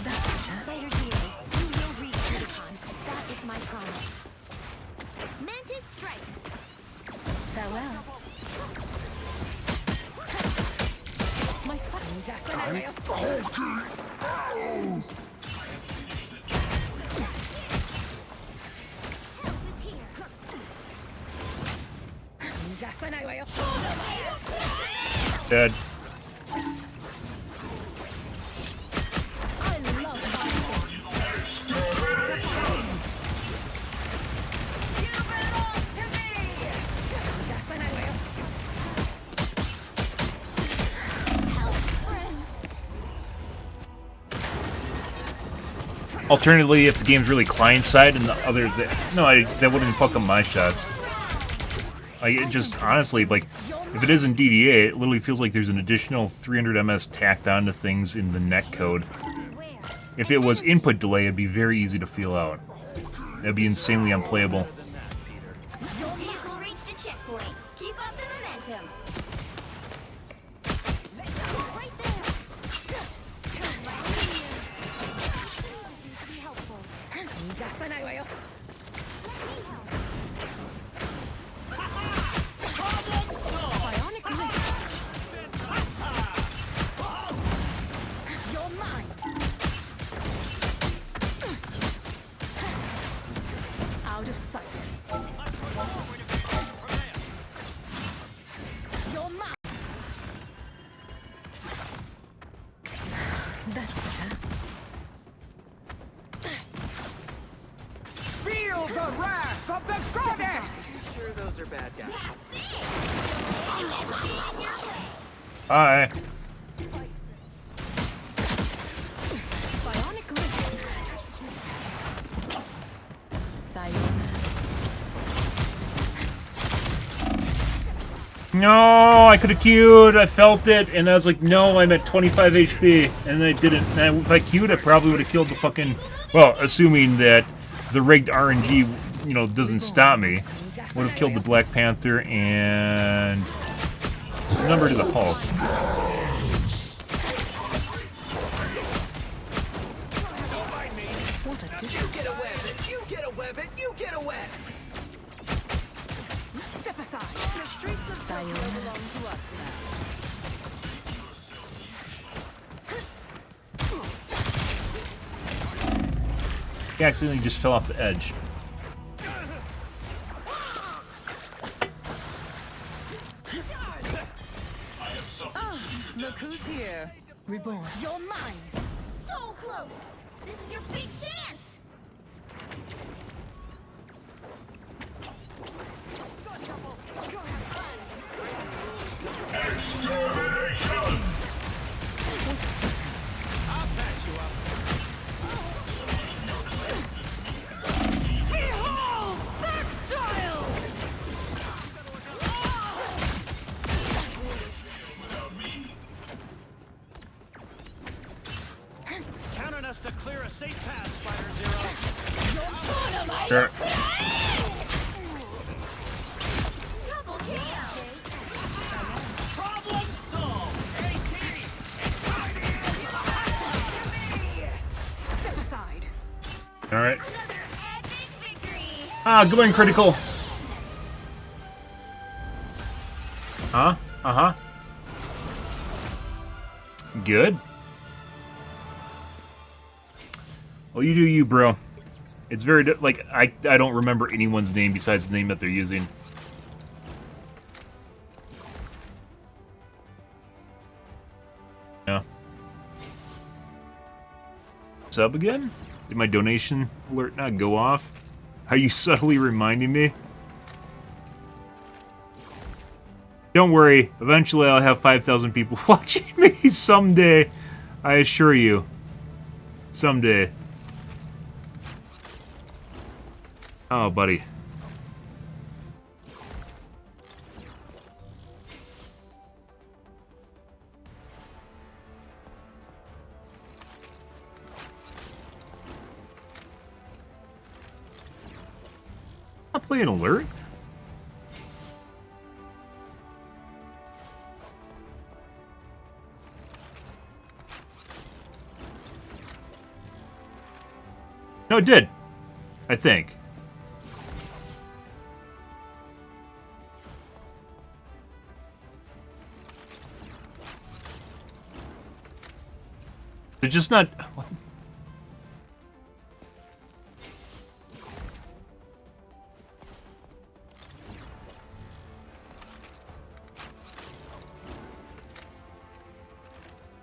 That's better. Spider Hero, you will reach Rubicon. That is my promise. Mantis strikes. Farewell. My son. Dead. Alternatively, if the game's really client-side and the other... that wouldn't fuck up my shots. Like, it just, honestly, like, if it isn't DDA, it literally feels like there's an additional 300 ms tacked onto things in the netcode. If it was input delay, it'd be very easy to feel out. That'd be insanely unplayable. Your vehicle reached a checkpoint. Keep up the momentum. Right there. Be helpful. Let me help. You're mine. Out of sight. You're mine. That's better. Feel the wrath of the goddess! Sure, those are bad guys. That's it. You can see it your way. Hi. Bionic lift. Sayonara. No, I could have queued. I felt it, and I was like, no, I'm at 25 HP, and I didn't. And if I queued, I probably would have killed the fucking... Well, assuming that the rigged RNG, you know, doesn't stop me, would have killed the Black Panther and number to the Hulk. What a difference. You get a web, and you get a web, and you get a web. Step aside. The streets of Tokyo belong to us now. He accidentally just fell off the edge. Look who's here. Reborn. You're mine. So close. This is your big chance. I'll patch you up. Behold that child! Count on us to clear a safe path, Spider Zero. Sure. Double kill. Problem solved. Hey, team. Step aside. Alright. Another epic victory. Ah, good one, critical. Huh? Uh-huh. Good. Well, you do you, bro. It's very, like, I don't remember anyone's name besides the name that they're using. Yeah. Sub again? Did my donation alert not go off? Are you subtly reminding me? Don't worry, eventually I'll have 5,000 people watching me someday. I assure you. Someday. Oh, buddy. Not playing alert? No, it did. I think. They're just not... What?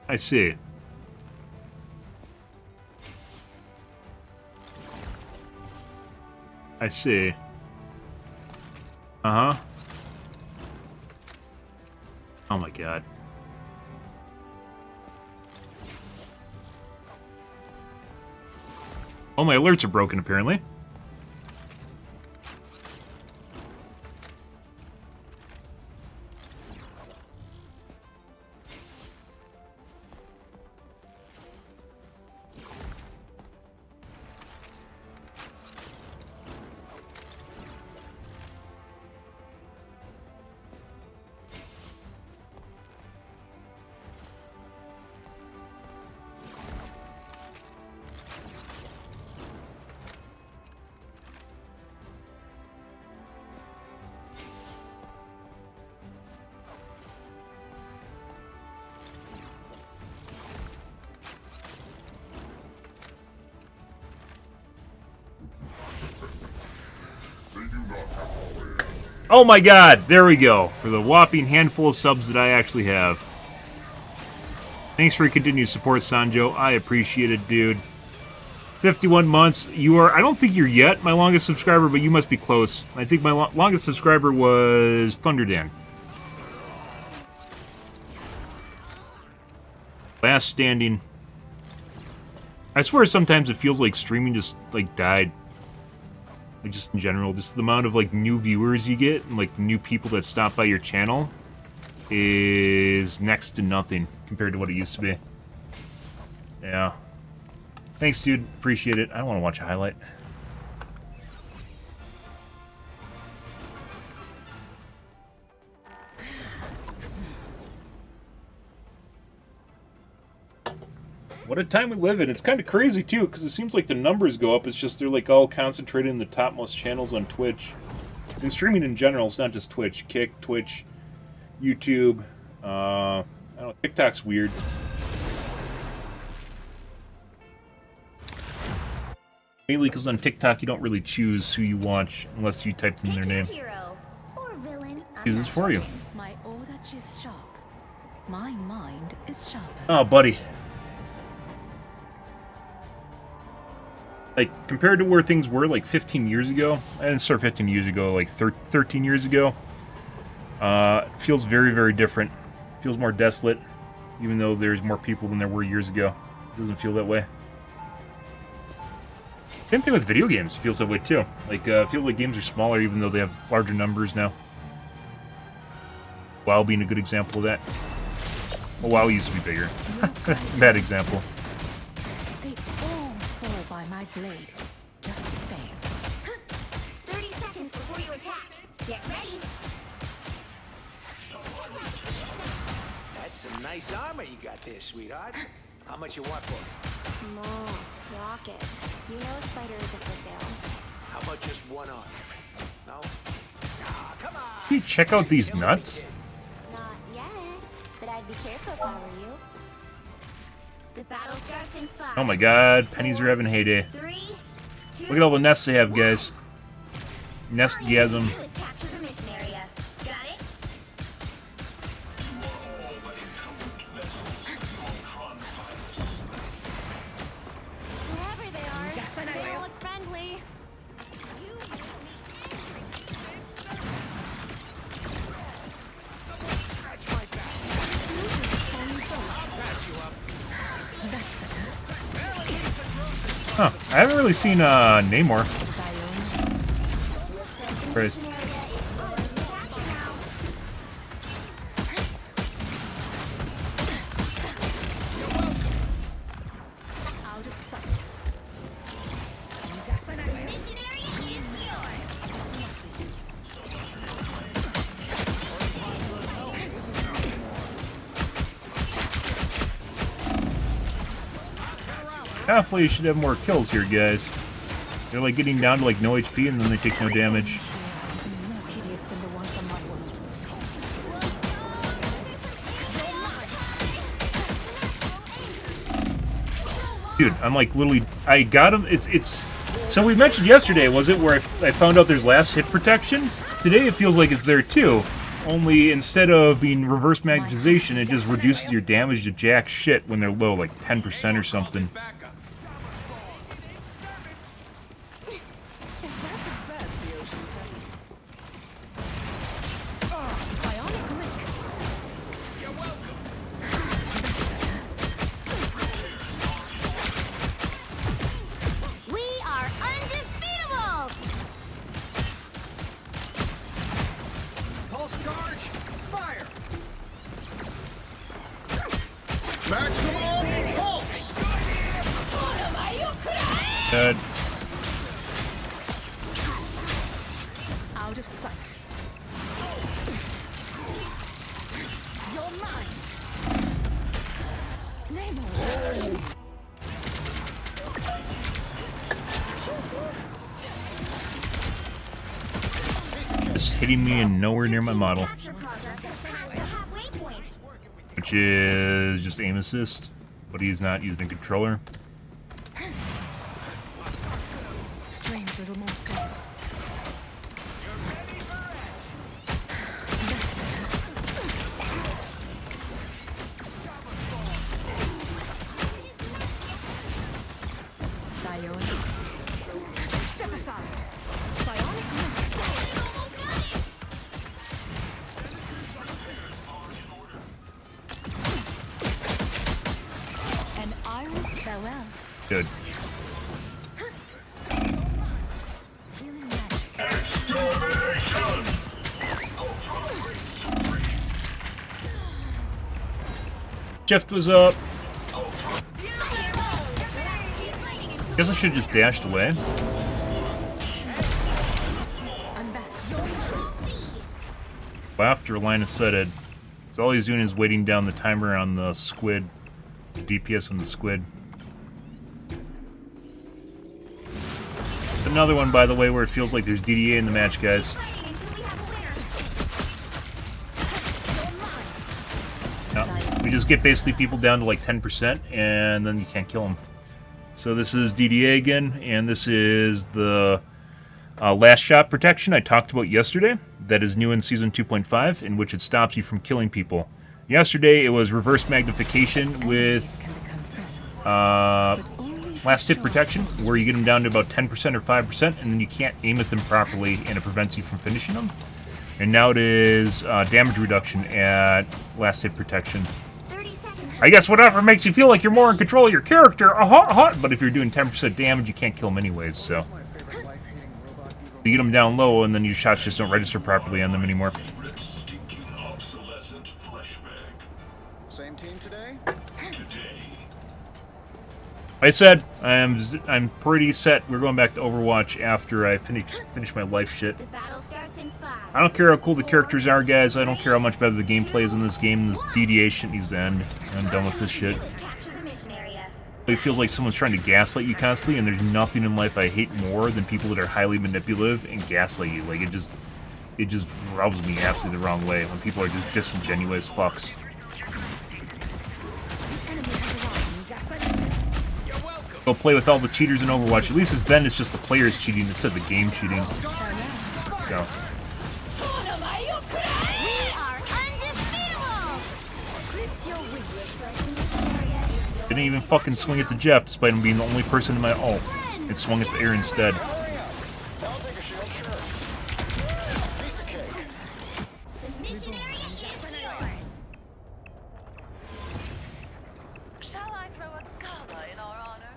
I see. I see. Uh-huh. Oh my god. Oh, my alerts are broken, apparently. Oh my god, there we go. For the whopping handful of subs that I actually have. Thanks for your continued support, Sanjo. I appreciate it, dude. 51 months. You are, I don't think you're yet my longest subscriber, but you must be close. I think my longest subscriber was Thunderdan. Last standing. I swear sometimes it feels like streaming just, like, died. Like, just in general, just the amount of, like, new viewers you get, and, like, the new people that stop by your channel is next to nothing compared to what it used to be. Yeah. Thanks, dude. Appreciate it. I don't want to watch a highlight. What a time we live in. It's kind of crazy, too, because it seems like the numbers go up. It's just they're, like, all concentrated in the topmost channels on Twitch. And streaming in general, it's not just Twitch. Kick, Twitch, YouTube. I don't know, TikTok's weird. Mainly because on TikTok, you don't really choose who you watch unless you typed in their name. Hero or villain. Chooses for you. My order is sharp. My mind is sharper. Oh, buddy. Like, compared to where things were, like, 15 years ago, I didn't start 15 years ago, like, 13 years ago, it feels very, very different. It feels more desolate, even though there's more people than there were years ago. It doesn't feel that way. Same thing with video games. It feels that way, too. Like, it feels like games are smaller, even though they have larger numbers now. WoW being a good example of that. Well, WoW used to be bigger. Bad example. My blade, just the same. 30 seconds before you attack. Get ready. That's some nice armor you got there, sweetheart. How much you want for it? More rocket. You know a spider isn't for sale. How about just one arm? No? Ah, come on! Can you check out these nuts? Not yet, but I'd be careful if I were you. The battle starts in 5. Oh my god, pennies are having a heyday. 3, 2, Look at all the nests they have, guys. Nestgasm. capture the mission area. Got it? Wherever they are, they all look friendly. Huh. I haven't really seen Namor. Praise. Out of sight. Mission area is yours. Hopefully you should have more kills here, guys. They're like getting down to like no HP and then they take no damage. More hideous than the ones on my world. Dude, I'm like literally, I got him. It's. So we mentioned yesterday, was it, where I found out there's last hit protection? Today it feels like it's there too. Only instead of being reverse magnetization, it just reduces your damage to jack shit when they're low, like 10% or something. Good. Out of sight. You're mine. Just hitting me and nowhere near my model. Which is just aim assist, but he's not using a controller. Strange little monsters. Step aside. Psionic link. An iris farewell. Good. Jeff was up. Guess I should have just dashed away. But after line of sight, so all he's doing is waiting down the timer on the squid, the DPS on the squid. Another one, by the way, where it feels like there's DDA in the match, guys. No, we just get basically people down to like 10%, and then you can't kill them. So this is DDA again, and this is the last shot protection I talked about yesterday. That is new in Season 2.5, in which it stops you from killing people. Yesterday it was reverse magnification with last hit protection, where you get them down to about 10% or 5%, and then you can't aim at them properly, and it prevents you from finishing them. And now it is damage reduction at last hit protection. I guess whatever makes you feel like you're more in control of your character, but if you're doing 10% damage, you can't kill them anyways, so. You get them down low, and then your shots just don't register properly on them anymore. Same team today? I said I'm pretty set. We're going back to Overwatch after I finish my life shit. I don't care how cool the characters are, guys. I don't care how much better the gameplay is in this game. This DDA shit needs to end. I'm done with this shit. It feels like someone's trying to gaslight you constantly, and there's nothing in life I hate more than people that are highly manipulative and gaslight you. Like, it just rubs me absolutely the wrong way when people are just disingenuous fucks. Go play with all the cheaters in Overwatch. At least it's just the players cheating instead of the game cheating. So. Didn't even fucking swing at the Jeff, despite him being the only person in my ult. It swung at the air instead. Shall I throw a gala in our honor?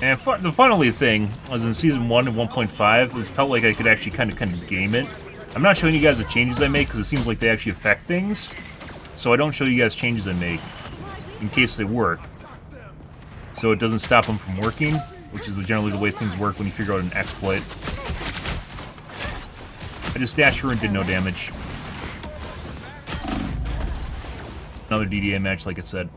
And the funnily thing was in Season 1 and 1.5, it felt like I could actually kind of game it. I'm not showing you guys the changes I make because it seems like they actually affect things. So I don't show you guys changes I make in case they work. So it doesn't stop them from working, which is generally the way things work when you figure out an exploit. I just dashed her and did no damage. Another DDA match, like I said.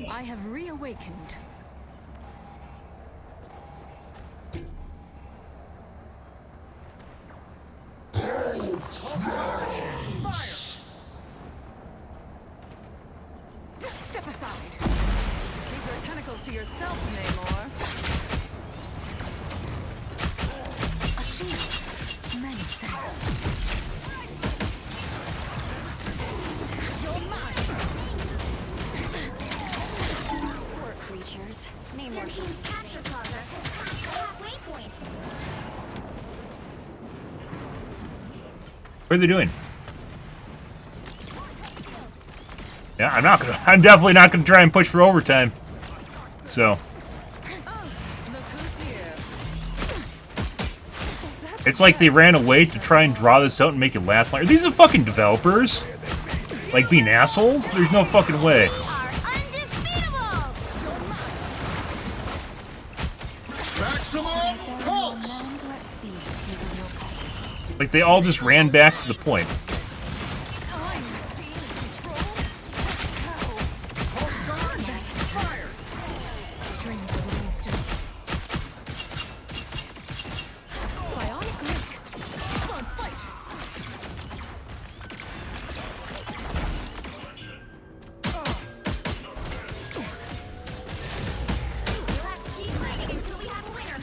I have reawakened. Step aside. Keep your tentacles to yourself, Namor. A shield. Many thanks. Poor creatures. Name their team's capture progress has passed the halfway point. What are they doing? Yeah, I'm definitely not gonna try and push for overtime. So. Look who's here. It's like they ran away to try and draw this out and make it last longer. Are these the fucking developers? Like being assholes? There's no fucking way. Are undefeatable! Maximum pulse! And let's see if you will okay. Like they all just ran back to the point. Time being controlled? How? Pulse charge! Fire! Dreams of an instant. Bionic link. Come on, fight! You'll have to keep fighting until we have a winner.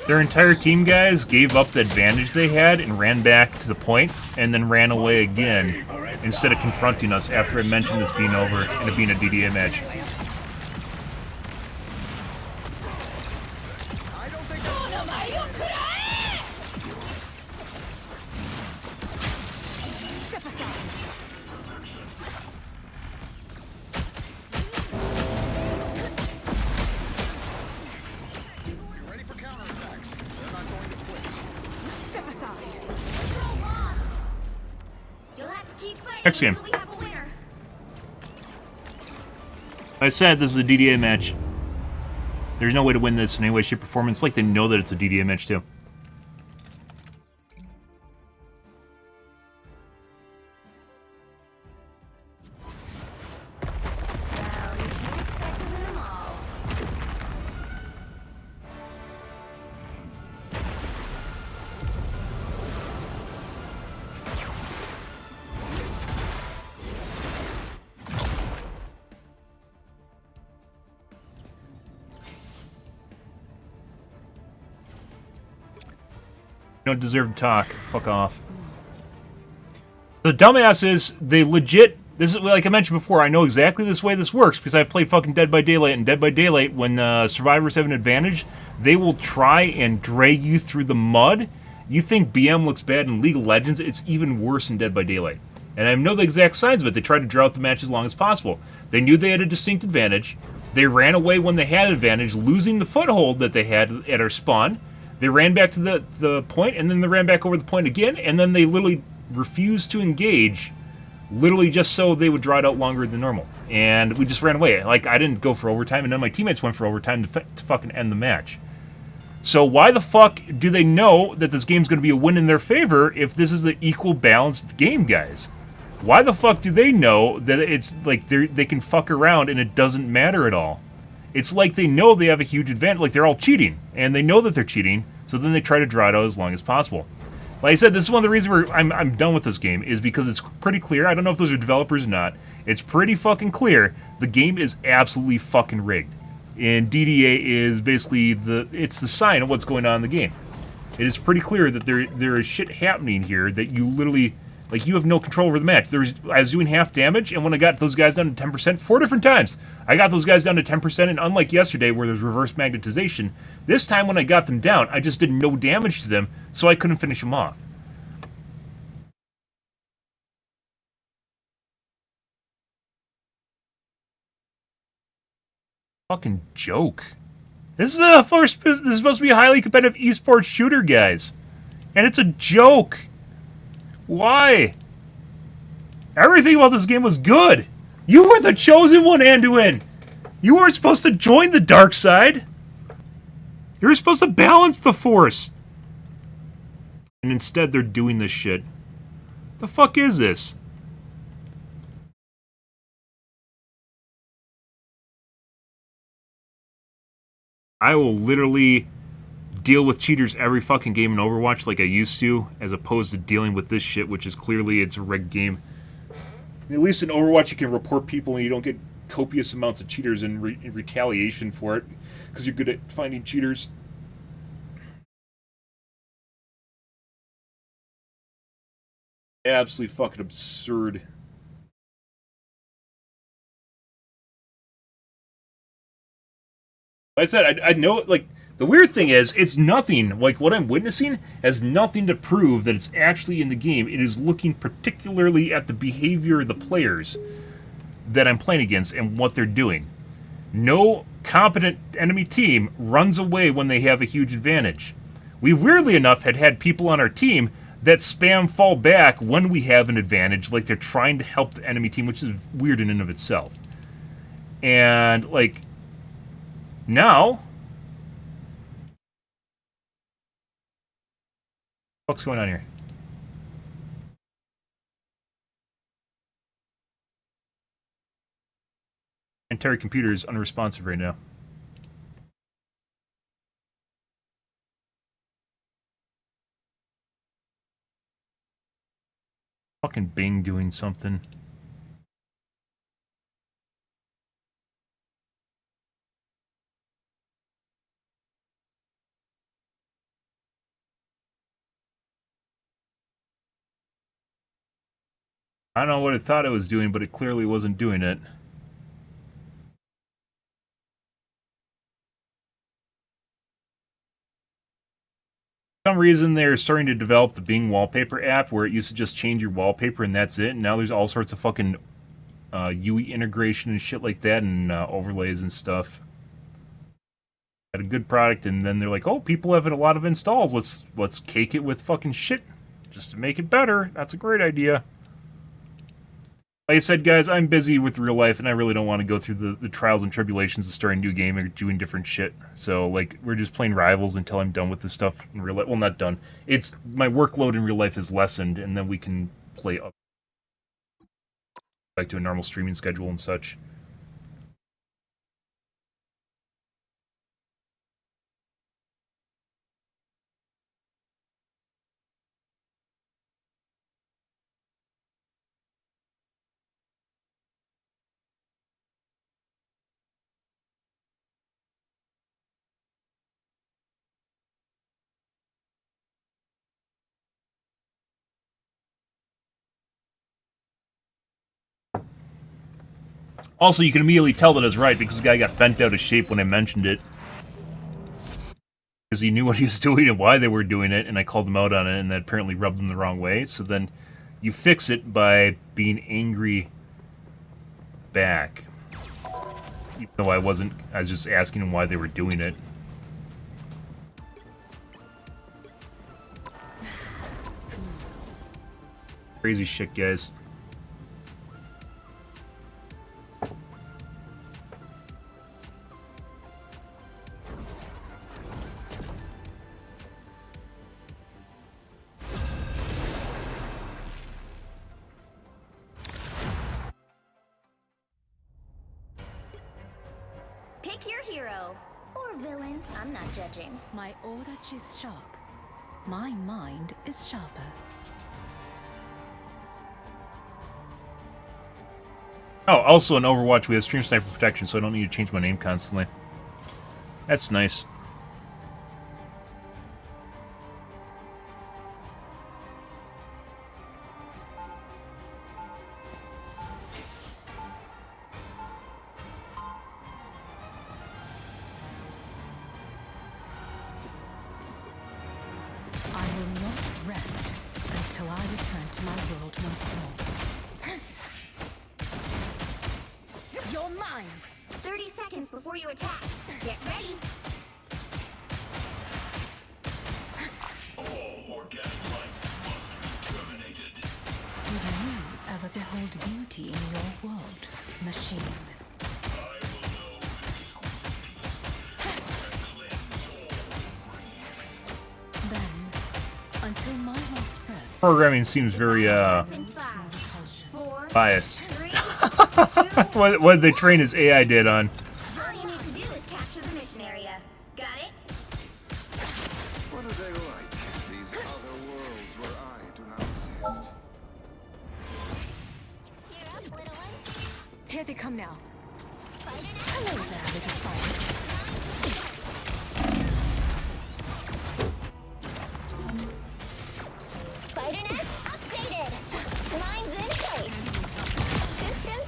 Their entire team, guys, gave up the advantage they had and ran back to the point and then ran away again instead of confronting us after I mentioned this being over and it being a DDA match. Step aside. Be ready for counterattacks. They're not going to quit. Step aside. Control lost. You'll have to keep fighting Next game. until we have a winner. I said this is a DDA match. There's no way to win this in any way, shape, or form. It's like they know that it's a DDA match, too. Well, you can't expect to win them all. You don't deserve to talk. Fuck off. The dumbass is, they legit... This is, like I mentioned before, I know exactly this way this works because I played fucking Dead by Daylight, and Dead by Daylight, when survivors have an advantage, they will try and drag you through the mud. You think BM looks bad in League of Legends, it's even worse in Dead by Daylight. And I know the exact signs of it. They tried to draw out the match as long as possible. They knew they had a distinct advantage. They ran away when they had advantage, losing the foothold that they had at our spawn. They ran back to the point, and then they ran back over the point again, and then they literally refused to engage, literally just so they would draw it out longer than normal. And we just ran away. Like, I didn't go for overtime, and none of my teammates went for overtime to fucking end the match. So why the fuck do they know that this game's going to be a win in their favor if this is an equal balanced game, guys? Why the fuck do they know that it's like they can fuck around and it doesn't matter at all? It's like they know they have a huge advantage, like they're all cheating, and they know that they're cheating, so then they try to draw it out as long as possible. Like I said, this is one of the reasons where I'm done with this game, is because it's pretty clear. I don't know if those are developers or not. It's pretty fucking clear. The game is absolutely fucking rigged. And DDA is basically it's the sign of what's going on in the game. It is pretty clear that there is shit happening here that you literally, like, you have no control over the match. I was doing half damage, and when I got those guys down to 10%, 4 different times, I got those guys down to 10%, and unlike yesterday where there's reverse magnetization, this time when I got them down, I just did no damage to them, so I couldn't finish them off. Fucking joke. This is supposed to be a highly competitive esports shooter, guys. And it's a joke. Why? Everything about this game was good. You were the chosen one, Anduin. You weren't supposed to join the dark side. You were supposed to balance the force. And instead they're doing this shit. The fuck is this? I will literally deal with cheaters every fucking game in Overwatch like I used to, as opposed to dealing with this shit, which is clearly it's a rigged game. At least in Overwatch you can report people and you don't get copious amounts of cheaters in retaliation for it, because you're good at finding cheaters. Absolutely fucking absurd. Like I said, I know, like, the weird thing is, it's nothing, like, what I'm witnessing has nothing to prove that it's actually in the game. It is looking particularly at the behavior of the players that I'm playing against and what they're doing. No competent enemy team runs away when they have a huge advantage. We, weirdly enough, had people on our team that spam fall back when we have an advantage, like they're trying to help the enemy team, which is weird in and of itself. And, like, now, what's going on here? Entire computer is unresponsive right now. Fucking Bing doing something. I don't know what it thought it was doing, but it clearly wasn't doing it. For some reason, they're starting to develop the Bing wallpaper app, where it used to just change your wallpaper and that's it. And now there's all sorts of fucking UI integration and shit like that, and overlays and stuff. Had a good product, and then they're like, "Oh, people have a lot of installs. Let's cake it with fucking shit just to make it better." That's a great idea. Like I said, guys, I'm busy with real life, and I really don't want to go through the trials and tribulations of starting a new game or doing different shit. So, like, we're just playing Rivals until I'm done with this stuff in real life. Well, not done. It's my workload in real life is lessened, and then we can play up back to a normal streaming schedule and such. Also, you can immediately tell that I was right, because the guy got bent out of shape when I mentioned it. Because he knew what he was doing and why they were doing it, and I called them out on it, and that apparently rubbed them the wrong way. So then you fix it by being angry back. Even though I was just asking them why they were doing it. Crazy shit, guys. Pick your hero. Or villain. I'm not judging. My aura is sharp. My mind is sharper. Oh, also in Overwatch we have Stream Sniper Protection, so I don't need to change my name constantly. That's nice. I will not rest until I return to my world once more. You're mine. 30 seconds before you attack. Get ready. All organic life must be terminated. Did you ever behold beauty in your world, machine? I will know its peace and cleanse all breeds. Then, until my last breath, Programming seems very, In 5, 4, biased. 3, 2, What did they train his AI did on? all you need to do is capture the mission area. Got it? What are they like, these other worlds where I do not exist? You're up, little one. Here they come now. Spider-Man. Hello there, little spider. Spider-Net updated. Mine's in place.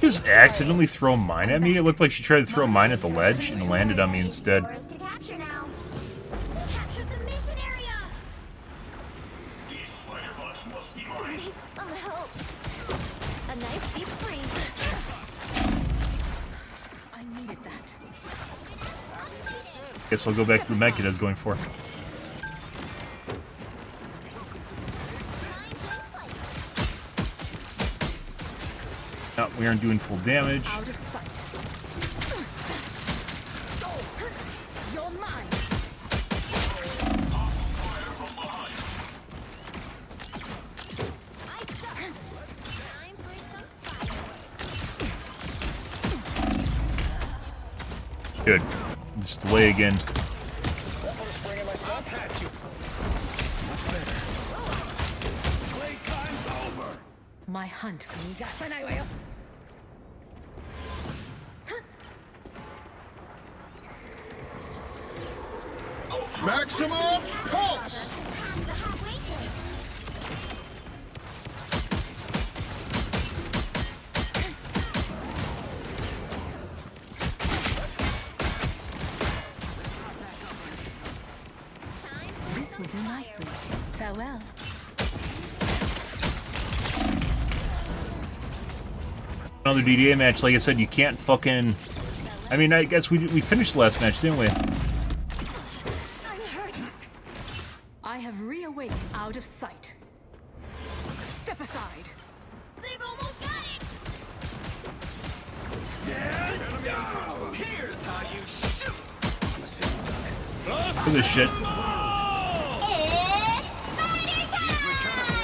Systems Just accidentally throw mine at me? It looked like she tried to throw mine at the ledge and landed on me instead. yours to capture now. Capture the mission area. These spider bots must be mine. Need some help. A nice deep freeze. I needed that. Guess I'll go back to the mech it is going for. No, we aren't doing full damage. Out of sight. You're mine. Time for some fireworks. Good. Just delay again. Bringing my stuff at you. Much better. Playtime's over. My hunt. Maximum pulse. Past the halfway point. This will do nicely. Farewell. Another DDA match. Like I said, you can't fucking... I mean, I guess we finished the last match, didn't we? I'm hurt. I have reawakened out of sight. Step aside. They've almost got it. Here's how you shoot. Look at this shit. It's spider time!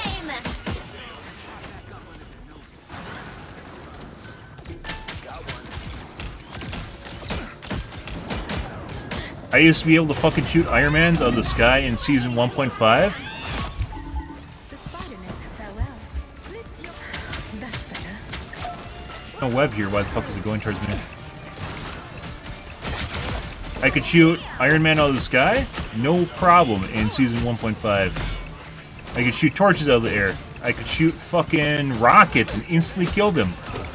I used to be able to fucking shoot Iron Mans out of the sky in season 1.5. The spider-ness. Farewell. That's better. No web here. Why the fuck is it going towards me? I could shoot Iron Man out of the sky, no problem, in season 1.5. I could shoot torches out of the air. I could shoot fucking rockets and instantly kill them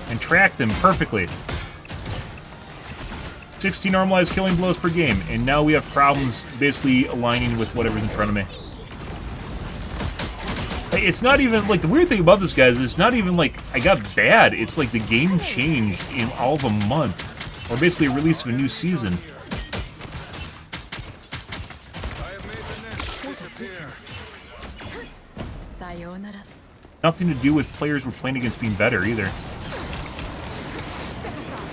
and track them perfectly. 60 normalized killing blows per game, and now we have problems basically aligning with whatever's in front of me. Hey, it's not even, like, the weird thing about this, guys, is it's not even like I got bad. It's like the game changed in all of a month, or basically a release of a new season. I have made the nest disappear. Sayonara. Nothing to do with players we're playing against being better, either. Step aside.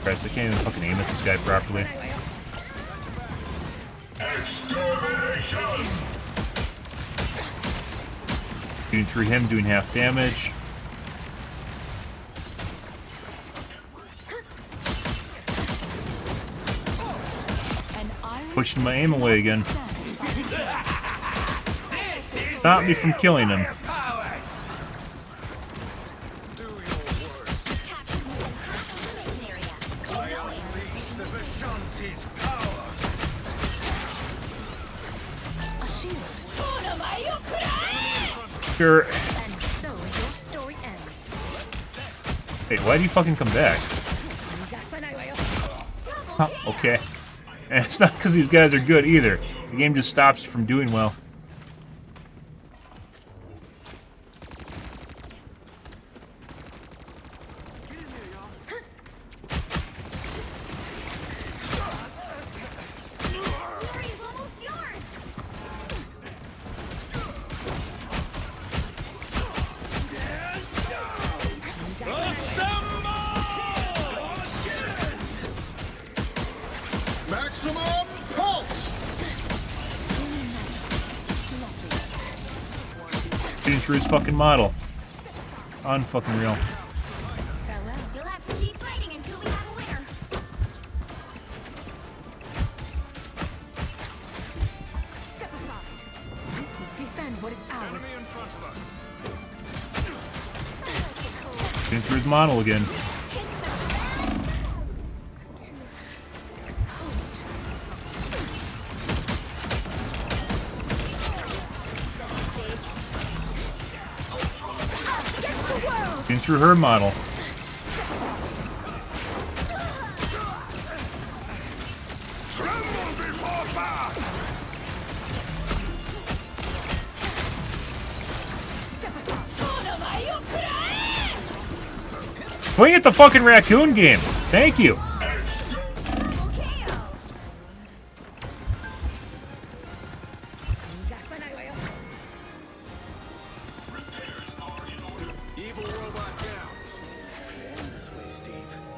Christ, I can't even fucking aim at this guy properly. Extermination! Shooting through him, doing half damage. An iron Pushing my aim away again. Stop me from killing him. Do your worst. Capture the mission area. I unleash the Vishanti's power. a shield. Sure. And so your story ends. Hey, why do you fucking come back? Huh, okay. And it's not because these guys are good either. The game just stops you from doing well. Glory's almost yours. Maximum pulse. Shooting through his fucking model. Unfucking real. Farewell. his model again. Been through her model. Swing at the fucking raccoon game. Thank you.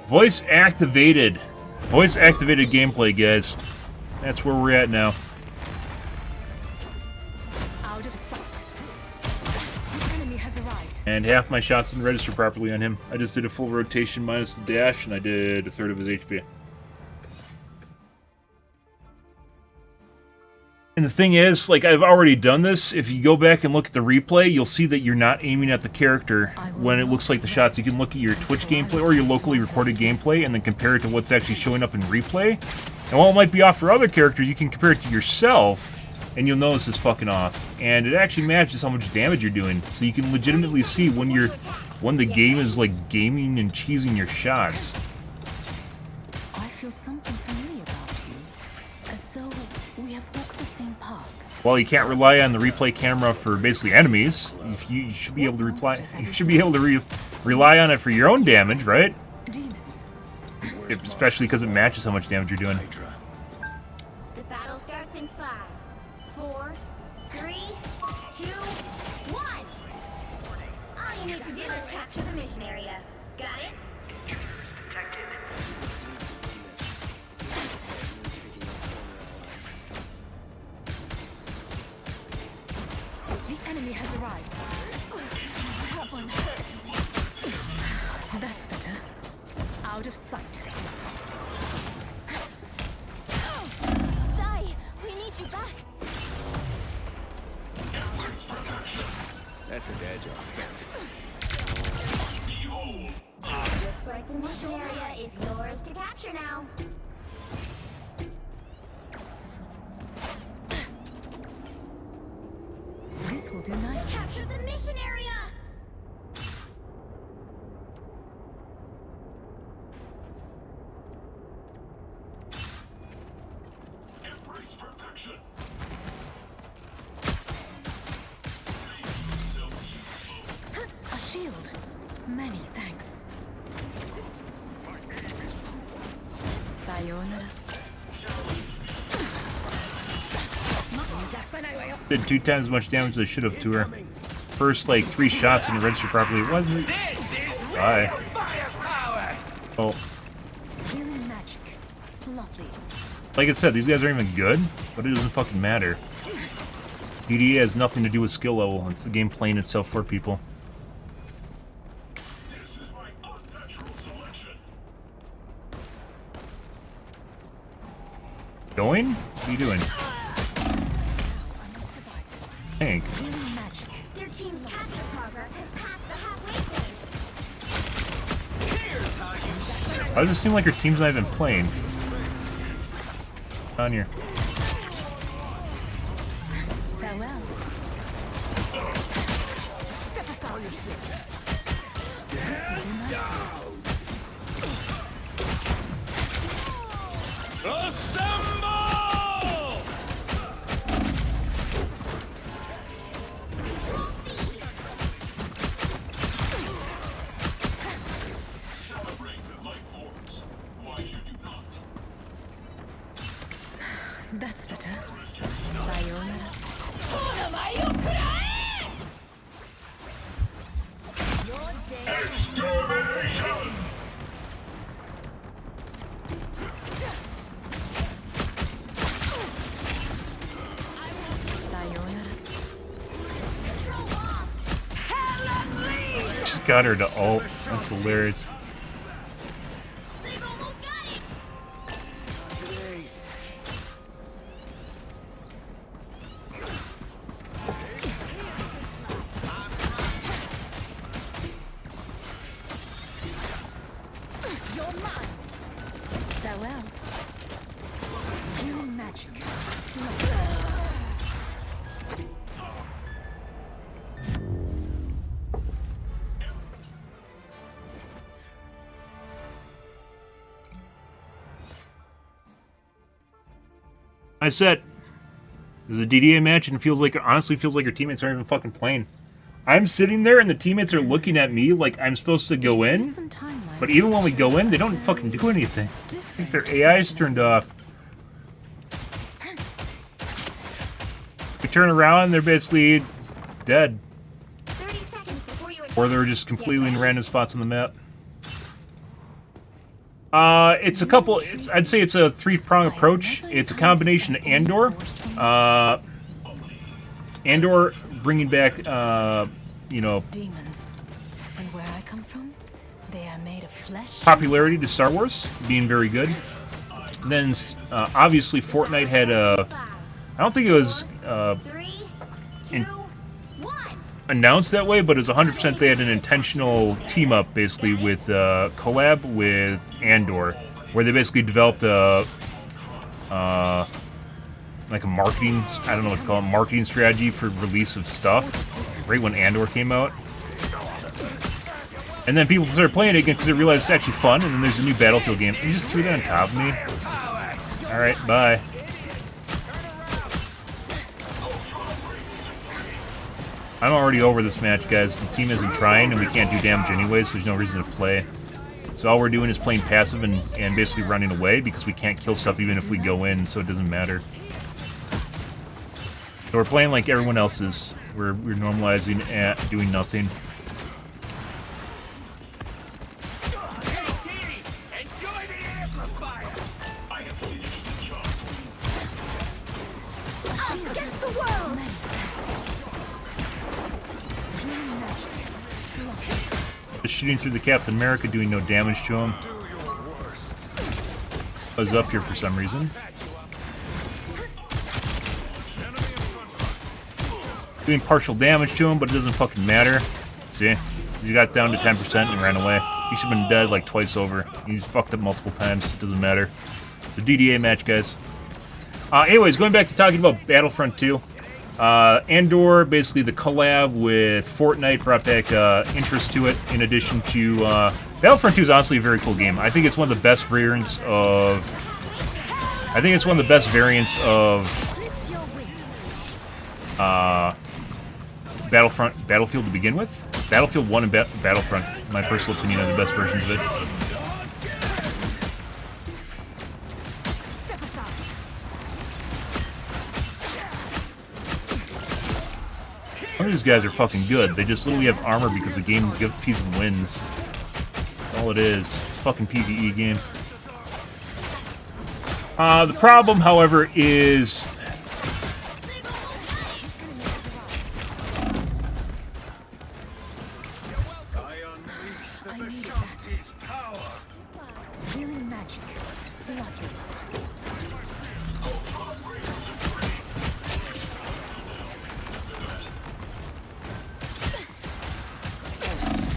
Voice activated. Voice activated gameplay, guys. That's where we're at now. Out of sight. The enemy has arrived. And half my shots didn't register properly on him. I just did a full rotation minus the dash, and I did a third of his HP. And the thing is, like, I've already done this. If you go back and look at the replay, you'll see that you're not aiming at the character when it looks like the shots. You can look at your Twitch gameplay or your locally recorded gameplay and then compare it to what's actually showing up in replay. And while it might be off for other characters, you can compare it to yourself, and you'll notice it's fucking off. And it actually matches how much damage you're doing. So you can legitimately see when the game is, like, gaming and cheesing your shots. I feel something familiar about you. As though we have walked the same path. Well, you can't rely on the replay camera for basically enemies. You should be able to rely on it for your own damage, right? Demons. Especially because it matches how much damage you're doing. The battle starts in 5, 4, 3, 2, 1. All you need to do is capture the mission area. Got it? The enemy has arrived. That one hurts. That's better. Out of sight. Sai, we need you back. That's a dad job. Thanks. Looks like the mission area is yours to capture now. This will do nicely. Capture the mission area! Embrace perfection. A shield. Many thanks. Sayonara. Did 2 times as much damage as I should have to her. First, like, 3 shots didn't register properly. It wasn't. Bye. Oh. Healing magic. Lovely. Like I said, these guys aren't even good, but it doesn't fucking matter. DD has nothing to do with skill level. It's the game playing itself for people. This is my unnatural selection. Going? What are you doing? Hank. Healing magic. Their team's capture progress has passed the halfway point. Why does it seem like your team's not even playing? On here. Farewell. Step aside. This will do nicely. Celebrate the life forms. Why should you not? That's better. Sayonara. Extermination! Sayonara. Just got her to ult. That's hilarious. They've almost got it! You're mine. Farewell. Human magic. I said, there's a DDA match and it feels like, honestly feels like your teammates aren't even fucking playing. I'm sitting there and the teammates are looking at me like I'm supposed to go in, but even when we go in, they don't fucking do anything. I think their AI's turned off. We turn around and they're basically dead. 30 seconds before you Or they're just completely in random spots on the map. It's a couple, I'd say it's a three-prong approach. It's a combination of Andor. Andor bringing back, you know, Demons. And where I come from, they are made of flesh. popularity to Star Wars, being very good. And then, obviously, Fortnite had a, I don't think it was, 3, 2, 1. announced that way, but it was 100% they had an intentional team-up, basically, with, collab with Andor, where they basically developed a, like a marketing, I don't know what to call it, marketing strategy for release of stuff, right when Andor came out. And then people started playing it again because they realized it's actually fun, and then there's a new Battlefield game. You just threw that on top of me? Alright, bye. I'm already over this match, guys. The team isn't trying, and we can't do damage anyways, so there's no reason to play. So all we're doing is playing passive and basically running away because we can't kill stuff even if we go in, so it doesn't matter. So we're playing like everyone else is. We're normalizing at doing nothing. I have finished the job. Us against the world. Just shooting through the Captain America, doing no damage to him. Buzz up here for some reason. Doing partial damage to him, but it doesn't fucking matter. See? You got down to 10% and ran away. You should have been dead like twice over. You just fucked up multiple times. It doesn't matter. It's a DDA match, guys. Anyways, going back to talking about Battlefront 2. Andor, basically the collab with Fortnite, brought back interest to it. In addition to Battlefront 2 is honestly a very cool game. I think it's one of the best variants of. Battlefield to begin with. Battlefield 1 and Battlefront, in my personal opinion, are the best versions of it. Some of these guys are fucking good. They just literally have armor because the game keeps them wins. That's all it is. It's a fucking PvE game. The problem, however, is Healing magic.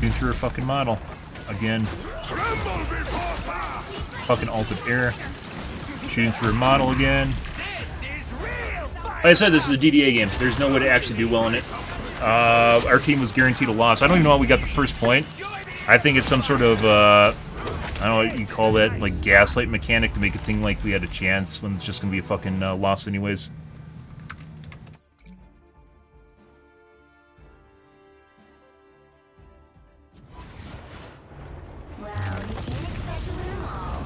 shooting through a fucking model. Again. Fucking altered air. Shooting through a model again. Like I said, this is a DDA game. There's no way to actually do well in it. Our team was guaranteed a loss. I don't even know how we got the first point. I think it's some sort of, I don't know what you call that, like gaslight mechanic to make it seem like we had a chance when it's just going to be a fucking loss anyways. Well, you can't expect to win them all.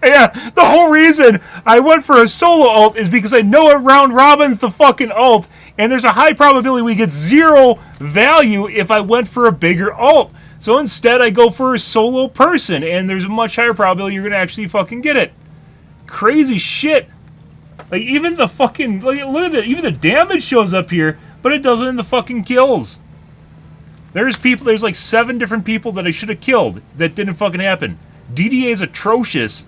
Yeah, the whole reason I went for a solo ult is because I know a round robin's the fucking ult, and there's a high probability we get 0 value if I went for a bigger ult. So instead I go for a solo person, and there's a much higher probability you're gonna actually fucking get it. Crazy shit. Like, even the fucking, like, look at that, even the damage shows up here, but it doesn't in the fucking kills. There's like 7 different people that I should have killed that didn't fucking happen. DDA is atrocious.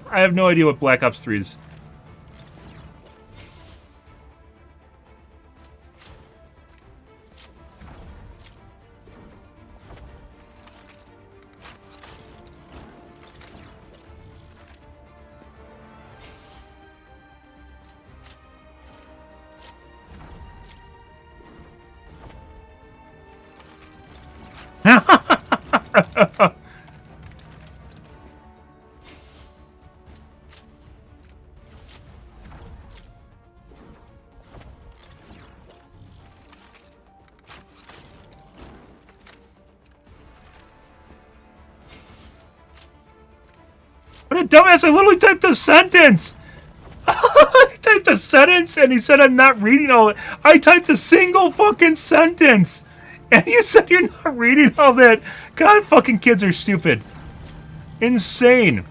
I have no idea what Black Ops 3 is. What a dumbass! I literally typed a sentence! I typed a sentence and he said I'm not reading all it. I typed a single fucking sentence! And you said you're not reading all that! God, fucking kids are stupid. Insane.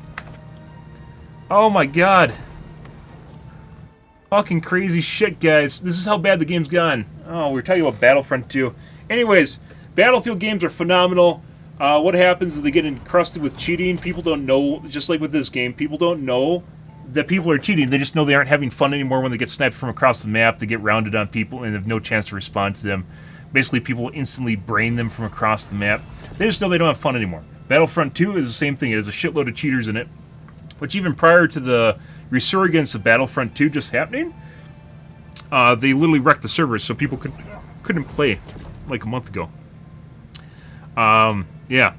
Oh my god. Fucking crazy shit, guys. This is how bad the game's gone. Oh, we were talking about Battlefront 2. Anyways, Battlefield games are phenomenal. What happens is they get encrusted with cheating. People don't know, just like with this game, people don't know that people are cheating. They just know they aren't having fun anymore when they get sniped from across the map. They get rounded on people and have no chance to respond to them. Basically, people instantly brain them from across the map. They just know they don't have fun anymore. Battlefront 2 is the same thing. It has a shitload of cheaters in it, which even prior to the resurgence of Battlefront 2 just happening, they literally wrecked the servers so people couldn't play like a month ago. Yeah.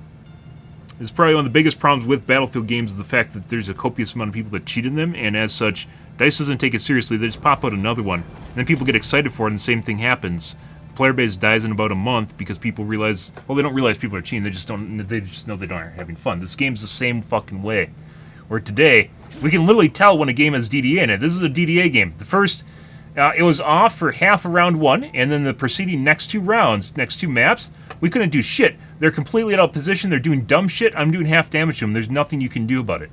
It's probably one of the biggest problems with Battlefield games is the fact that there's a copious amount of people that cheat in them, and as such, DICE doesn't take it seriously. They just pop out another one. And then people get excited for it, and the same thing happens. The player base dies in about a month because people realize, well, they don't realize people are cheating. They just know they aren't having fun. This game's the same fucking way. Where today, we can literally tell when a game has DDA in it. This is a DDA game. The first, it was off for half of round 1, and then the preceding next 2 rounds, next 2 maps, we couldn't do shit. They're completely out of position. They're doing dumb shit. I'm doing half damage to them. There's nothing you can do about it.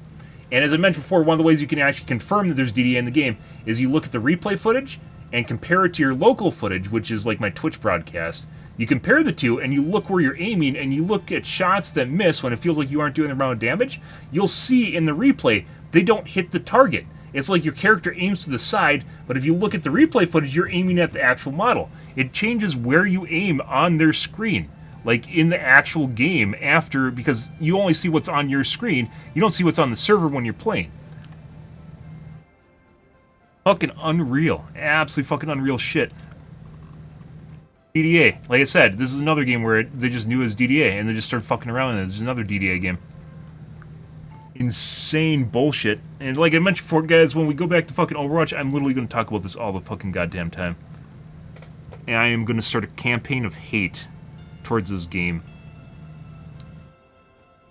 And as I mentioned before, one of the ways you can actually confirm that there's DDA in the game is you look at the replay footage and compare it to your local footage, which is like my Twitch broadcast. You compare the two, and you look where you're aiming, and you look at shots that miss when it feels like you aren't doing the amount of damage. You'll see in the replay, they don't hit the target. It's like your character aims to the side, but if you look at the replay footage, you're aiming at the actual model. It changes where you aim on their screen, like in the actual game after, because you only see what's on your screen. You don't see what's on the server when you're playing. Fucking unreal. Absolutely fucking unreal shit. DDA. Like I said, this is another game where they just knew it was DDA, and they just started fucking around, and there's another DDA game. Insane bullshit. And like I mentioned before, guys, when we go back to fucking Overwatch, I'm literally going to talk about this all the fucking goddamn time. And I am going to start a campaign of hate towards this game.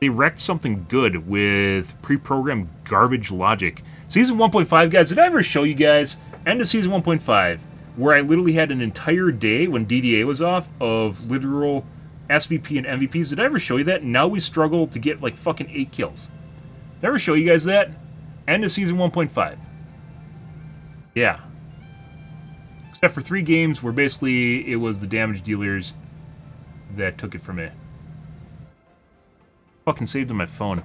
They wrecked something good with pre-programmed garbage logic. Season 1.5, guys, did I ever show you guys, end of Season 1.5, where I literally had an entire day when DDA was off of literal SVP and MVPs? Did I ever show you that? Now we struggle to get like fucking 8 kills. Did I ever show you guys that? End of Season 1.5. Yeah. Except for 3 games where basically it was the damage dealers that took it from me. Fucking saved on my phone.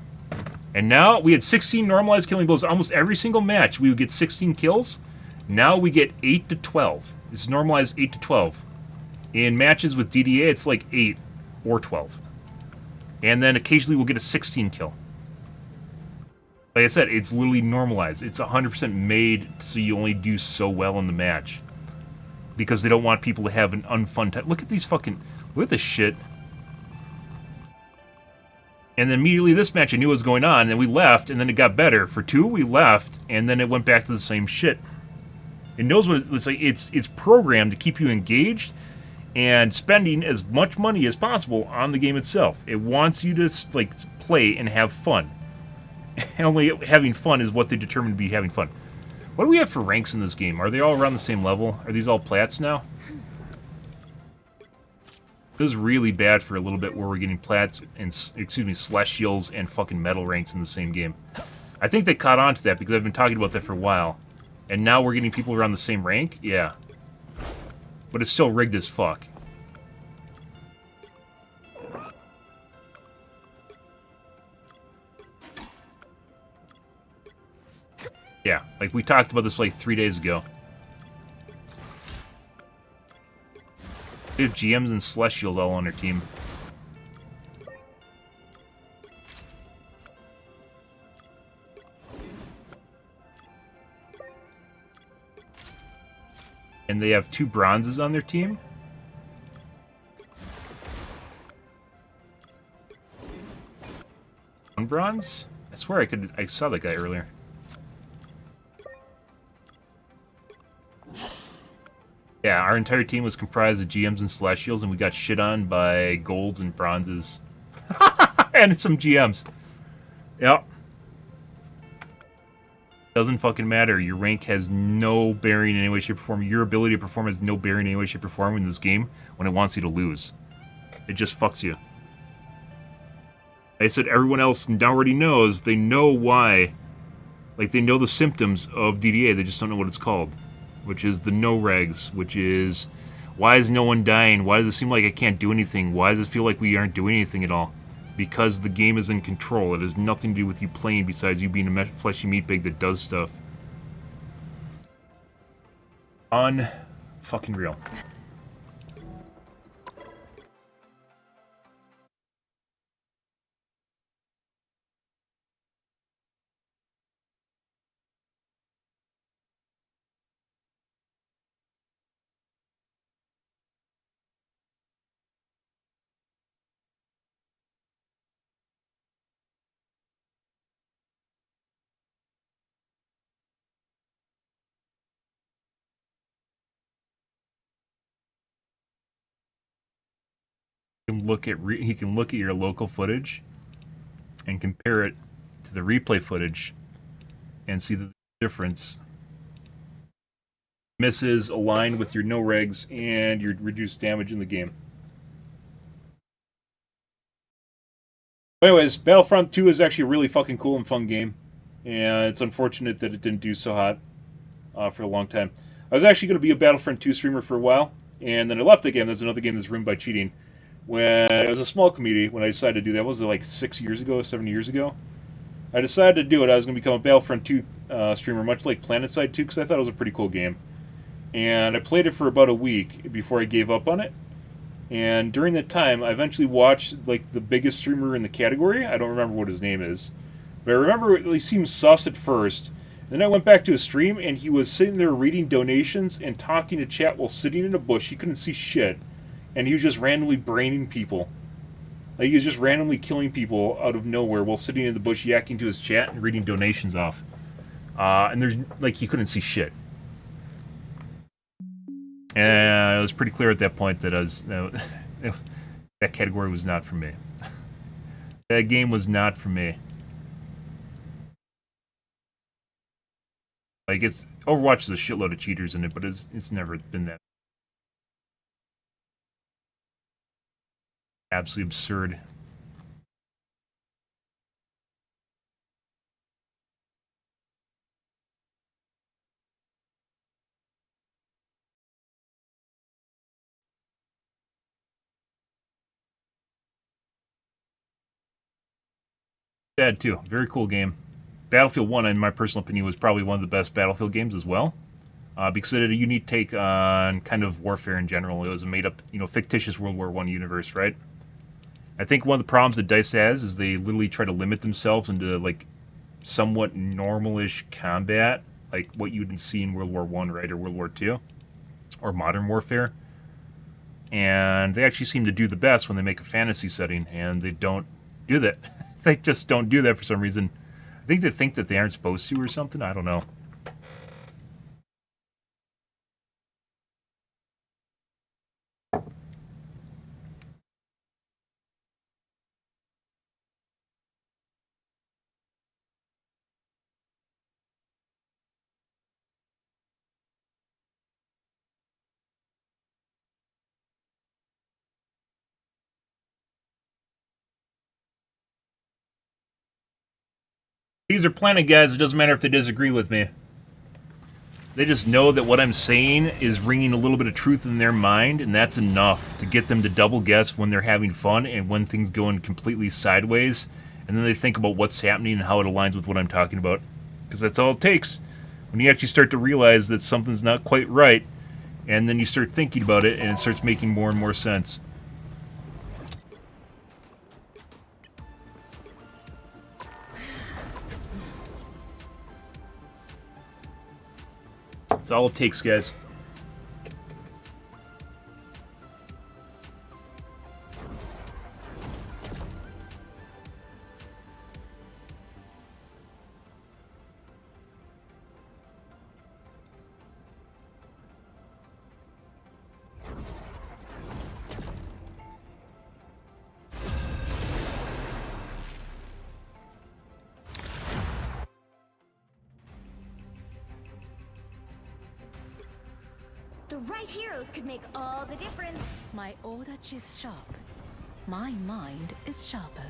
And now we had 16 normalized killing blows. Almost every single match we would get 16 kills. Now we get 8 to 12. It's normalized 8 to 12. In matches with DDA, it's like 8 or 12. And then occasionally we'll get a 16 kill. Like I said, it's literally normalized. It's 100% made so you only do so well in the match. Because they don't want people to have an unfun time. Look at these fucking... Look at this shit. And then immediately this match I knew what was going on, and then we left, and then it got better. For 2, we left, and then it went back to the same shit. It knows what it's like. It's programmed to keep you engaged and spending as much money as possible on the game itself. It wants you to like play and have fun. Only having fun is what they determine to be having fun. What do we have for ranks in this game? Are they all around the same level? Are these all plats now? This is really bad for a little bit where we're getting plats and, excuse me, celestials and fucking metal ranks in the same game. I think they caught on to that because I've been talking about that for a while. And now we're getting people around the same rank? Yeah. But it's still rigged as fuck. Yeah, like we talked about this like 3 days ago. They have GMs and Celestials all on their team. And they have 2 bronzes on their team. One bronze? I swear I saw that guy earlier. Yeah, our entire team was comprised of GMs and Celestials, and we got shit on by golds and bronzes. And some GMs. Yep. Doesn't fucking matter. Your rank has no bearing in any way, shape, or form. Your ability to perform has no bearing in any way, shape, or form in this game when it wants you to lose. It just fucks you. I said everyone else already knows. They know why. Like, they know the symptoms of DDA. They just don't know what it's called. Which is the no-regs. Which is, why is no one dying? Why does it seem like I can't do anything? Why does it feel like we aren't doing anything at all? Because the game is in control. It has nothing to do with you playing besides you being a fleshy meatbag that does stuff. Fucking real. He can look at your local footage and compare it to the replay footage and see the difference. Misses aligned with your no regs and your reduced damage in the game. Anyways, Battlefront 2 is actually a really fucking cool and fun game, and it's unfortunate that it didn't do so hot for a long time. I was actually going to be a Battlefront 2 streamer for a while, and then I left the game. There's another game that's ruined by cheating. When it was a small community, when I decided to do that, was it like 7 years ago? I decided to do it. I was going to become a Battlefront 2 streamer, much like PlanetSide 2, because I thought it was a pretty cool game. And I played it for about a week before I gave up on it. And during that time, I eventually watched like the biggest streamer in the category. I don't remember what his name is. But I remember he seemed sus at first. Then I went back to his stream, and he was sitting there reading donations and talking to chat while sitting in a bush. He couldn't see shit. And he was just randomly braining people. Like, he was just randomly killing people out of nowhere while sitting in the bush yakking to his chat and reading donations off. And there's, like, he couldn't see shit. And it was pretty clear at that point that that category was not for me. That game was not for me. Like, Overwatch is a shitload of cheaters in it, but it's never been that. Absolutely absurd. Sad too. Very cool game. Battlefield 1, in my personal opinion, was probably one of the best Battlefield games as well. Because it had a unique take on kind of warfare in general. It was a made-up, fictitious World War I universe, right? I think one of the problems that DICE has is they literally try to limit themselves into, like, somewhat normal-ish combat, like what you would see in World War I, right, or World War II, or modern warfare. And they actually seem to do the best when they make a fantasy setting, and they don't do that. They just don't do that for some reason. I think they think that they aren't supposed to or something. I don't know. These are Planet guys. It doesn't matter if they disagree with me. They just know that what I'm saying is ringing a little bit of truth in their mind, and that's enough to get them to double guess when they're having fun and when things going completely sideways, and then they think about what's happening and how it aligns with what I'm talking about. Because that's all it takes. When you actually start to realize that something's not quite right, and then you start thinking about it, and it starts making more and more sense. That's all it takes, guys. The right heroes could make all the difference. My odachi is sharp. My mind is sharper.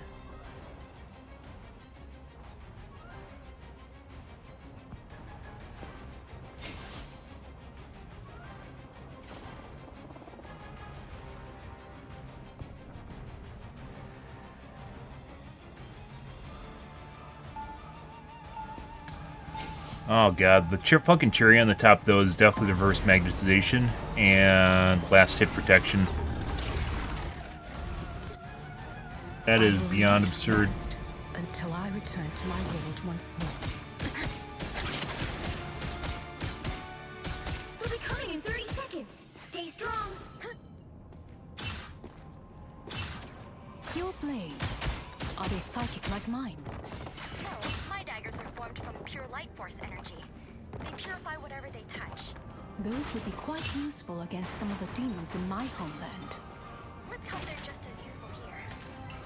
Oh god, the fucking cherry on the top though is definitely the reverse magnetization and last hit protection. That is beyond absurd. Until I return to my world once more. They'll be coming in 30 seconds. Stay strong. Your blades, are they psychic like mine? No, my daggers are formed from pure light force energy. They purify whatever they touch. Those would be quite useful against some of the demons in my homeland. Let's hope they're just as useful here.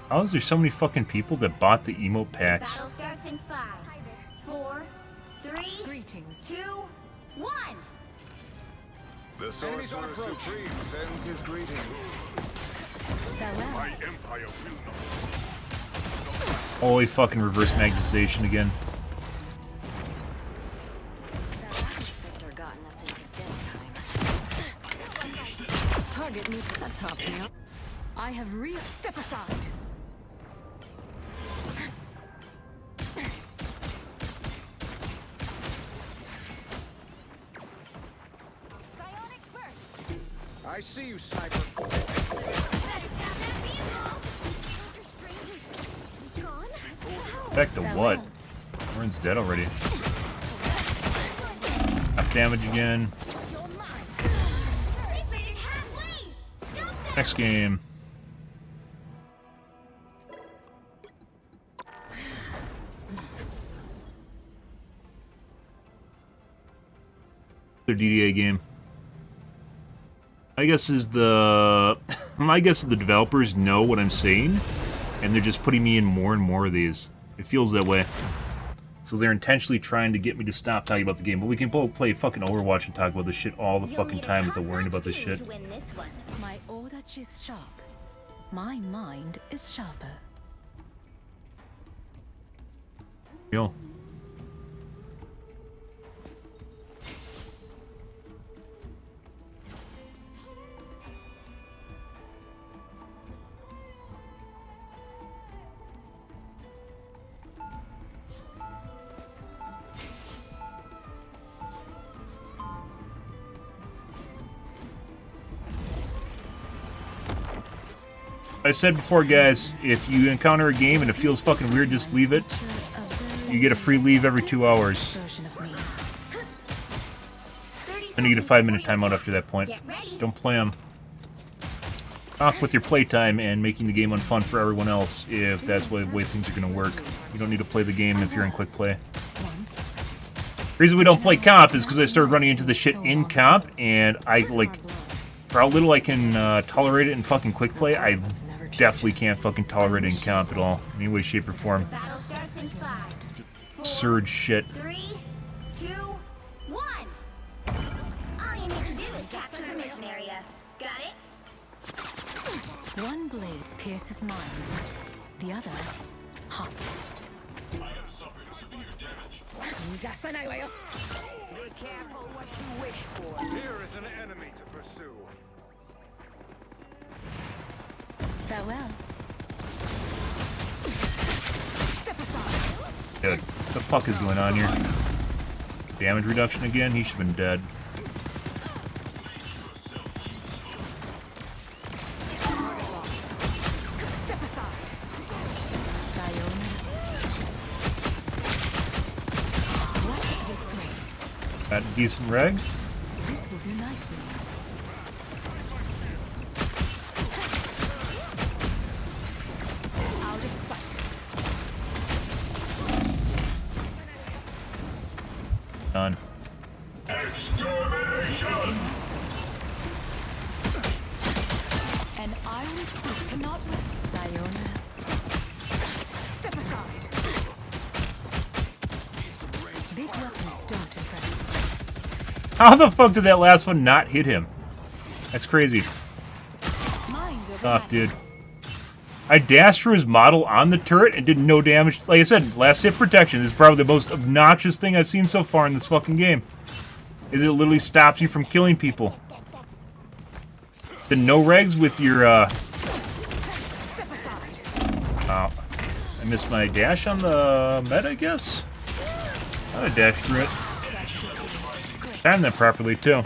How is there so many fucking people that bought the emote packs? Battle starts in 5, 4, 3, Greetings. 2, 1. The Sorcerer Supreme sends his greetings. Farewell. My empire will not. Holy fucking reverse magnetization again. Victor gotten us into this time. Target needs to top me up. I have step aside. I see you, sniper. Back to what? Warren's dead already. Half damage again. Next game. Their DDA game. My guess is the developers know what I'm saying, and they're just putting me in more and more of these. It feels that way. So they're intentionally trying to get me to stop talking about the game, but we can both play fucking Overwatch and talk about this shit all the fucking time without worrying about this shit. My odachi is sharp. My mind is sharper. Yo. I said before, guys, if you encounter a game and it feels fucking weird, just leave it. You get a free leave every 2 hours. And you get a 5-minute timeout after that point. Don't play them. Talk with your playtime and making the game unfun for everyone else if that's the way things are going to work. You don't need to play the game if you're in quick play. The reason we don't play comp is because I started running into the shit in comp, and I, like, for how little I can tolerate it in fucking quick play, I definitely can't fucking tolerate it in comp at all, in any way, shape, or form. Battle starts in 5, 4, Surge shit. 3, 2, 1. All you need to do is capture the mission area. Got it? One blade pierces mine, the other hops. I have suffered severe damage. Be careful what you wish for. Here is an enemy to pursue. Farewell. Step aside. Dude, what the fuck is going on here? Damage reduction again? He should have been dead. Step aside. Sayonara. What a disgrace. Got a decent reg? This will do nicely. Out of sight. Done. Extermination! An iron suit cannot risk Sayonara. Step aside. Big weapons don't impress me. How the fuck did that last one not hit him? That's crazy. Oh, dude. I dashed through his model on the turret and did no damage. Like I said, last hit protection is probably the most obnoxious thing I've seen so far in this fucking game. Is it literally stops you from killing people. The no regs with your, Oh, I missed my dash on the med, I guess? I dashed through it. Timed that properly, too.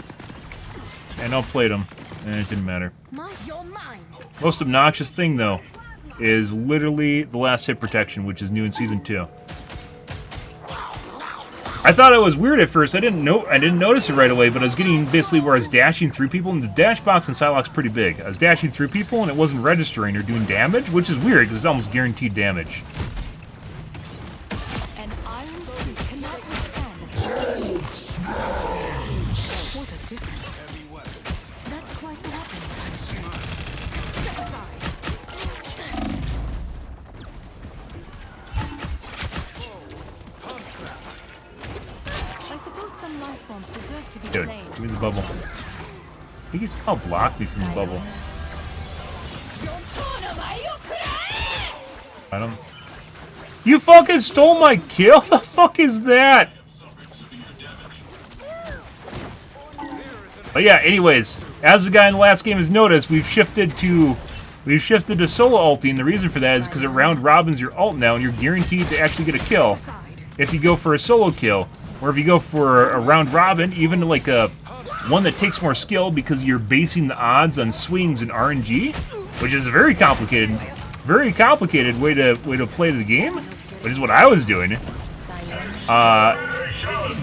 And I played him, and it didn't matter. Most obnoxious thing, though, is literally the last hit protection, which is new in Season 2. I thought it was weird at first. I didn't notice it right away, but I was getting basically where I was dashing through people, and the dash box in Psylocke's pretty big. I was dashing through people, and it wasn't registering or doing damage, which is weird, because it's almost guaranteed damage. An iron suit cannot withstand this. What a difference. That's quite the weapon. Step aside. I suppose some life forms deserve to be Dude, slain. give me the bubble. I think he's called block me from the bubble. I don't. You fucking stole my kill? The fuck is that? But yeah, anyways, as the guy in the last game has noticed, we've shifted to solo ulting. The reason for that is because it round robins your ult now, and you're guaranteed to actually get a kill if you go for a solo kill, or if you go for a round robin, even like a one that takes more skill because you're basing the odds on swings and RNG, which is a very complicated way to play the game, which is what I was doing.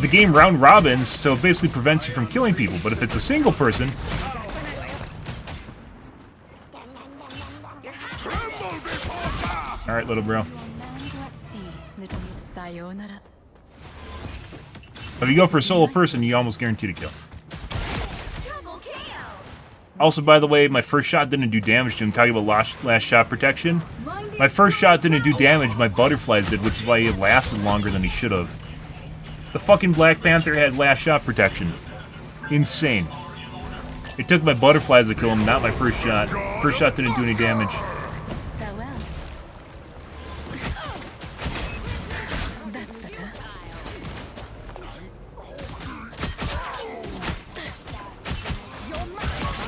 The game round robins, so it basically prevents you from killing people. But if it's a single person, all right, little bro. If you go for a solo person, you almost guarantee to kill. Also, by the way, my first shot didn't do damage to him. Talking about last shot protection. My first shot didn't do damage, my butterflies did, which is why he lasted longer than he should have. The fucking Black Panther had last shot protection. Insane. It took my butterflies to kill him, not my first shot. First shot didn't do any damage.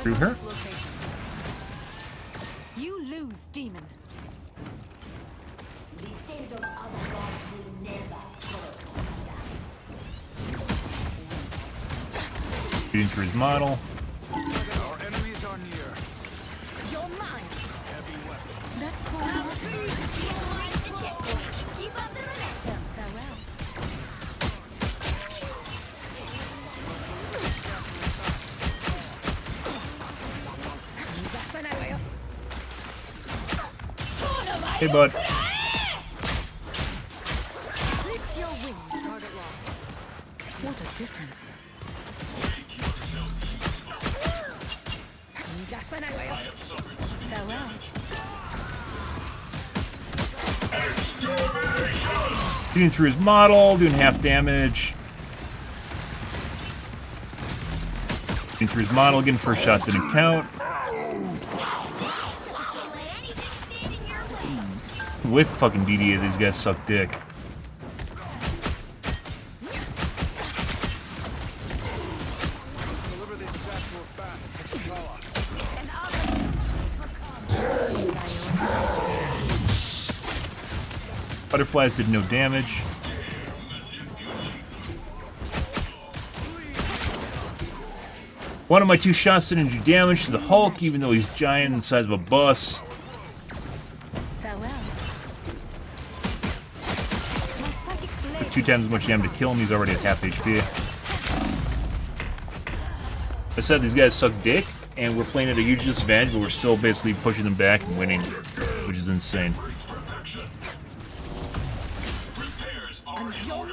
Through her? You lose, demon. Shooting through his model. Our enemies are near. You're mine. Heavy weapons. That's Keep up the momentum. farewell. Hey, bud. Clips your wings. Target locked. What a difference. Farewell. Shooting through his model, doing half damage. Shooting through his model, getting first shot didn't count. With fucking DDA, these guys suck dick. Deliver this statue of fast to T'Challa. Butterflies did no damage. One of my two shots didn't do damage to the Hulk, even though he's giant and the size of a bus. Farewell. 2 times as much damage to kill him, he's already at half HP. I said these guys suck dick, and we're playing at a huge disadvantage, but we're still basically pushing them back and winning, which is insane.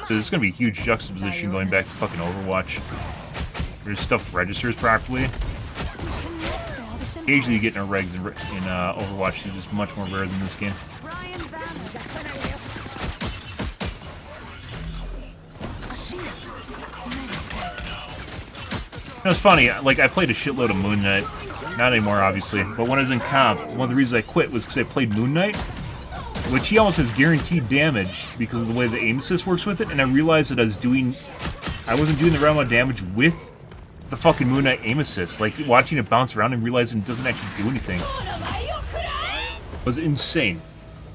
There's going to be a huge juxtaposition going back to fucking Overwatch. Where stuff registers properly. Occasionally you get no regs in Overwatch, it's just much more rare than this game. It was funny, like, I played a shitload of Moon Knight. Not anymore, obviously. But when I was in comp, one of the reasons I quit was because I played Moon Knight, which he almost has guaranteed damage because of the way the aim assist works with it, and I realized that I wasn't doing the right amount of damage with the fucking Moon Knight aim assist. Like, watching it bounce around and realizing it doesn't actually do anything was insane.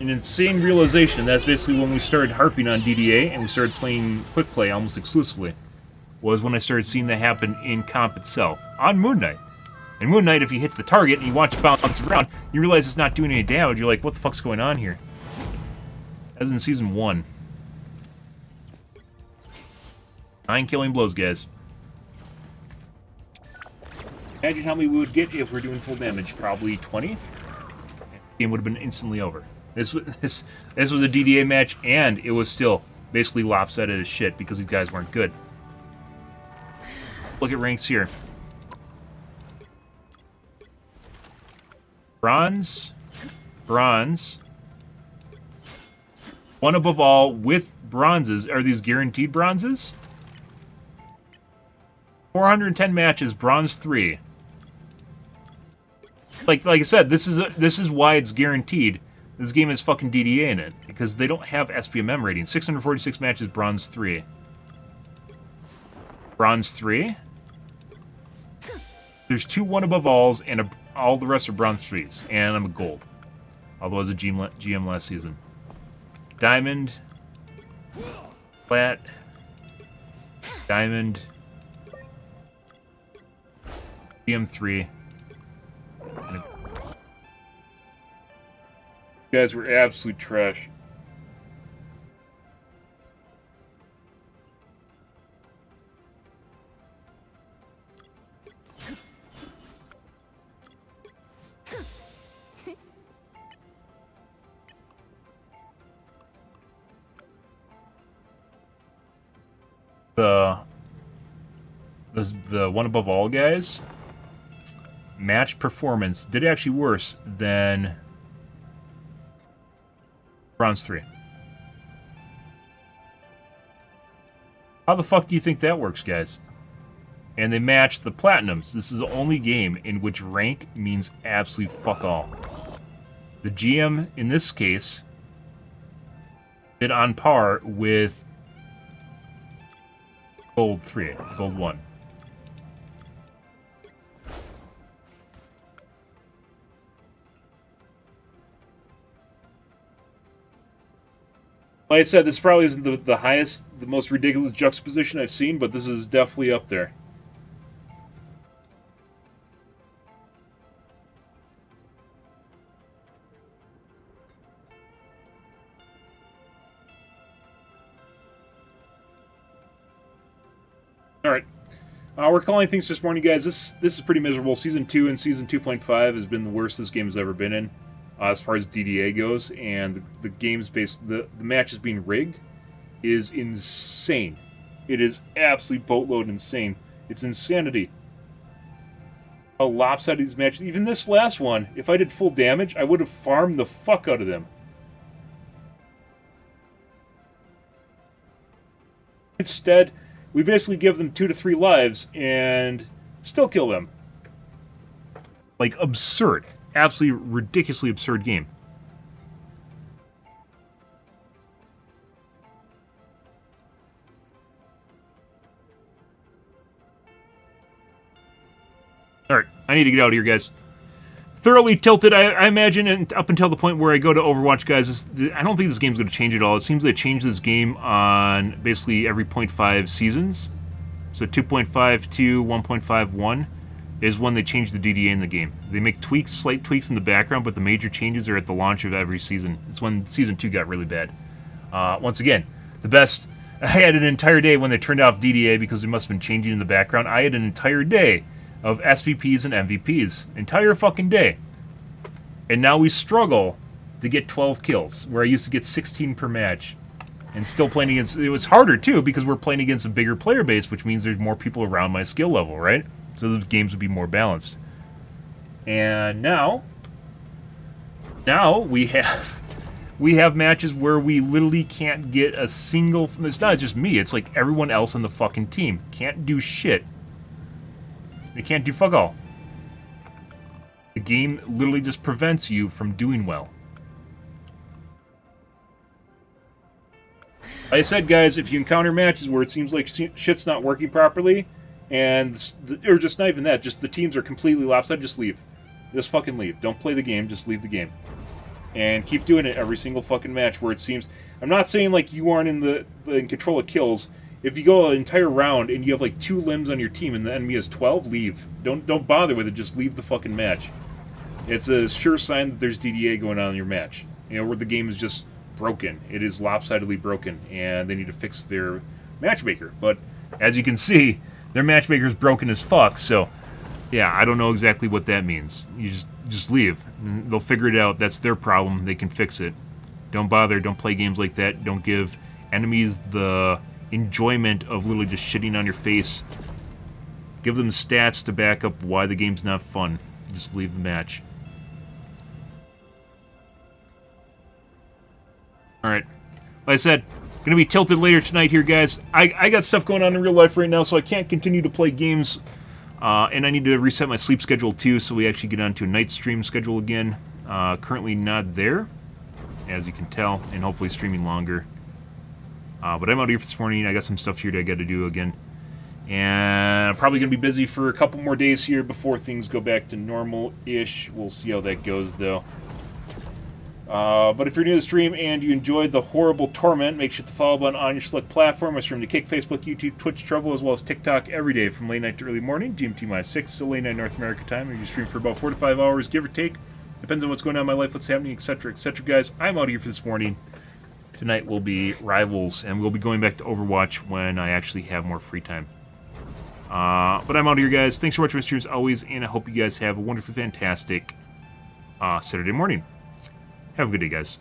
An insane realization. That's basically when we started harping on DDA and we started playing quick play almost exclusively. Was when I started seeing that happen in comp itself on Moon Knight. In Moon Knight, if you hit the target and you watch it bounce around, you realize it's not doing any damage. You're like, what the fuck's going on here? As in Season 1. 9 killing blows, guys. Imagine how many we would get if we're doing full damage. Probably 20. Game would have been instantly over. This was a DDA match, and it was still basically lopsided as shit because these guys weren't good. Look at ranks here. Bronze. Bronze. One above all with bronzes. Are these guaranteed bronzes? 410 matches, bronze 3. Like I said, this is why it's guaranteed. This game has fucking DDA in it because they don't have SPMM rating. 646 matches, bronze 3. Bronze 3. There's 2 one above alls, and all the rest are bronze 3s. And I'm a gold. Although I was a GM last season. Diamond. Flat. Diamond. GM3. You guys were absolute trash. The one above all guys, match performance did actually worse than bronze 3. How the fuck do you think that works, guys? And they matched the platinums. This is the only game in which rank means absolutely fuck all. The GM, in this case, did on par with gold 3, gold 1. Like I said, this probably isn't the highest, the most ridiculous juxtaposition I've seen, but this is definitely up there. Alright. We're calling things this morning, guys. This is pretty miserable. Season 2 and Season 2.5 has been the worst this game has ever been in. As far as DDA goes, and the game's the matches being rigged is insane. It is absolutely boatload insane. It's insanity. How lopsided these matches. Even this last one, if I did full damage, I would have farmed the fuck out of them. Instead, we basically give them 2 to 3 lives and still kill them. Like, absurd. Absolutely ridiculously absurd game. Alright, I need to get out of here, guys. Thoroughly tilted, I imagine, and up until the point where I go to Overwatch, guys, I don't think this game's going to change at all. It seems they changed this game on basically every 0.5 seasons. So 2.5 to 1.51. Is when they change the DDA in the game. They make tweaks, slight tweaks in the background, but the major changes are at the launch of every season. It's when Season 2 got really bad. Once again, the best... I had an entire day when they turned off DDA because it must have been changing in the background. I had an entire day of SVPs and MVPs. Entire fucking day. And now we struggle to get 12 kills, where I used to get 16 per match. And still playing against... It was harder, too, because we're playing against a bigger player base, which means there's more people around my skill level, right? So the games would be more balanced. And now we have matches where we literally can't get a single... It's not just me, it's like everyone else on the fucking team. Can't do shit. They can't do fuck all. The game literally just prevents you from doing well. Like I said, guys, if you encounter matches where it seems like shit's not working properly, and or just not even that, just the teams are completely lopsided, just leave. Just fucking leave. Don't play the game, just leave the game. And keep doing it every single fucking match where it seems... I'm not saying like you aren't in control of kills. If you go an entire round and you have like 2 limbs on your team and the enemy has 12, leave. Don't bother with it, just leave the fucking match. It's a sure sign that there's DDA going on in your match. You know, where the game is just broken. It is lopsidedly broken, and they need to fix their matchmaker. But as you can see, their matchmaker is broken as fuck, so yeah, I don't know exactly what that means. You just leave. They'll figure it out. That's their problem. They can fix it. Don't bother. Don't play games like that. Don't give enemies the enjoyment of literally just shitting on your face. Give them stats to back up why the game's not fun. Just leave the match. Alright. Like I said, gonna be tilted later tonight here, guys. I got stuff going on in real life right now, so I can't continue to play games. And I need to reset my sleep schedule too, so we actually get onto a night stream schedule again. Currently not there, as you can tell, and hopefully streaming longer. But I'm out here for this morning. I got some stuff here that I got to do again. And I'm probably going to be busy for a couple more days here before things go back to normal-ish. We'll see how that goes, though. But if you're new to the stream and you enjoyed the horrible torment, make sure to follow button on your select platform. I stream to Kick, Facebook, YouTube, Twitch, Trovo, as well as TikTok every day from late night to early morning, GMT-6, so late night North America time. I stream for about 4 to 5 hours, give or take. Depends on what's going on in my life, what's happening, etc., etc. Guys, I'm out here for this morning. Tonight will be Rivals, and we'll be going back to Overwatch when I actually have more free time. But I'm out here, guys. Thanks for watching my streams always, and I hope you guys have a wonderfully fantastic Saturday morning. Have a good day, guys.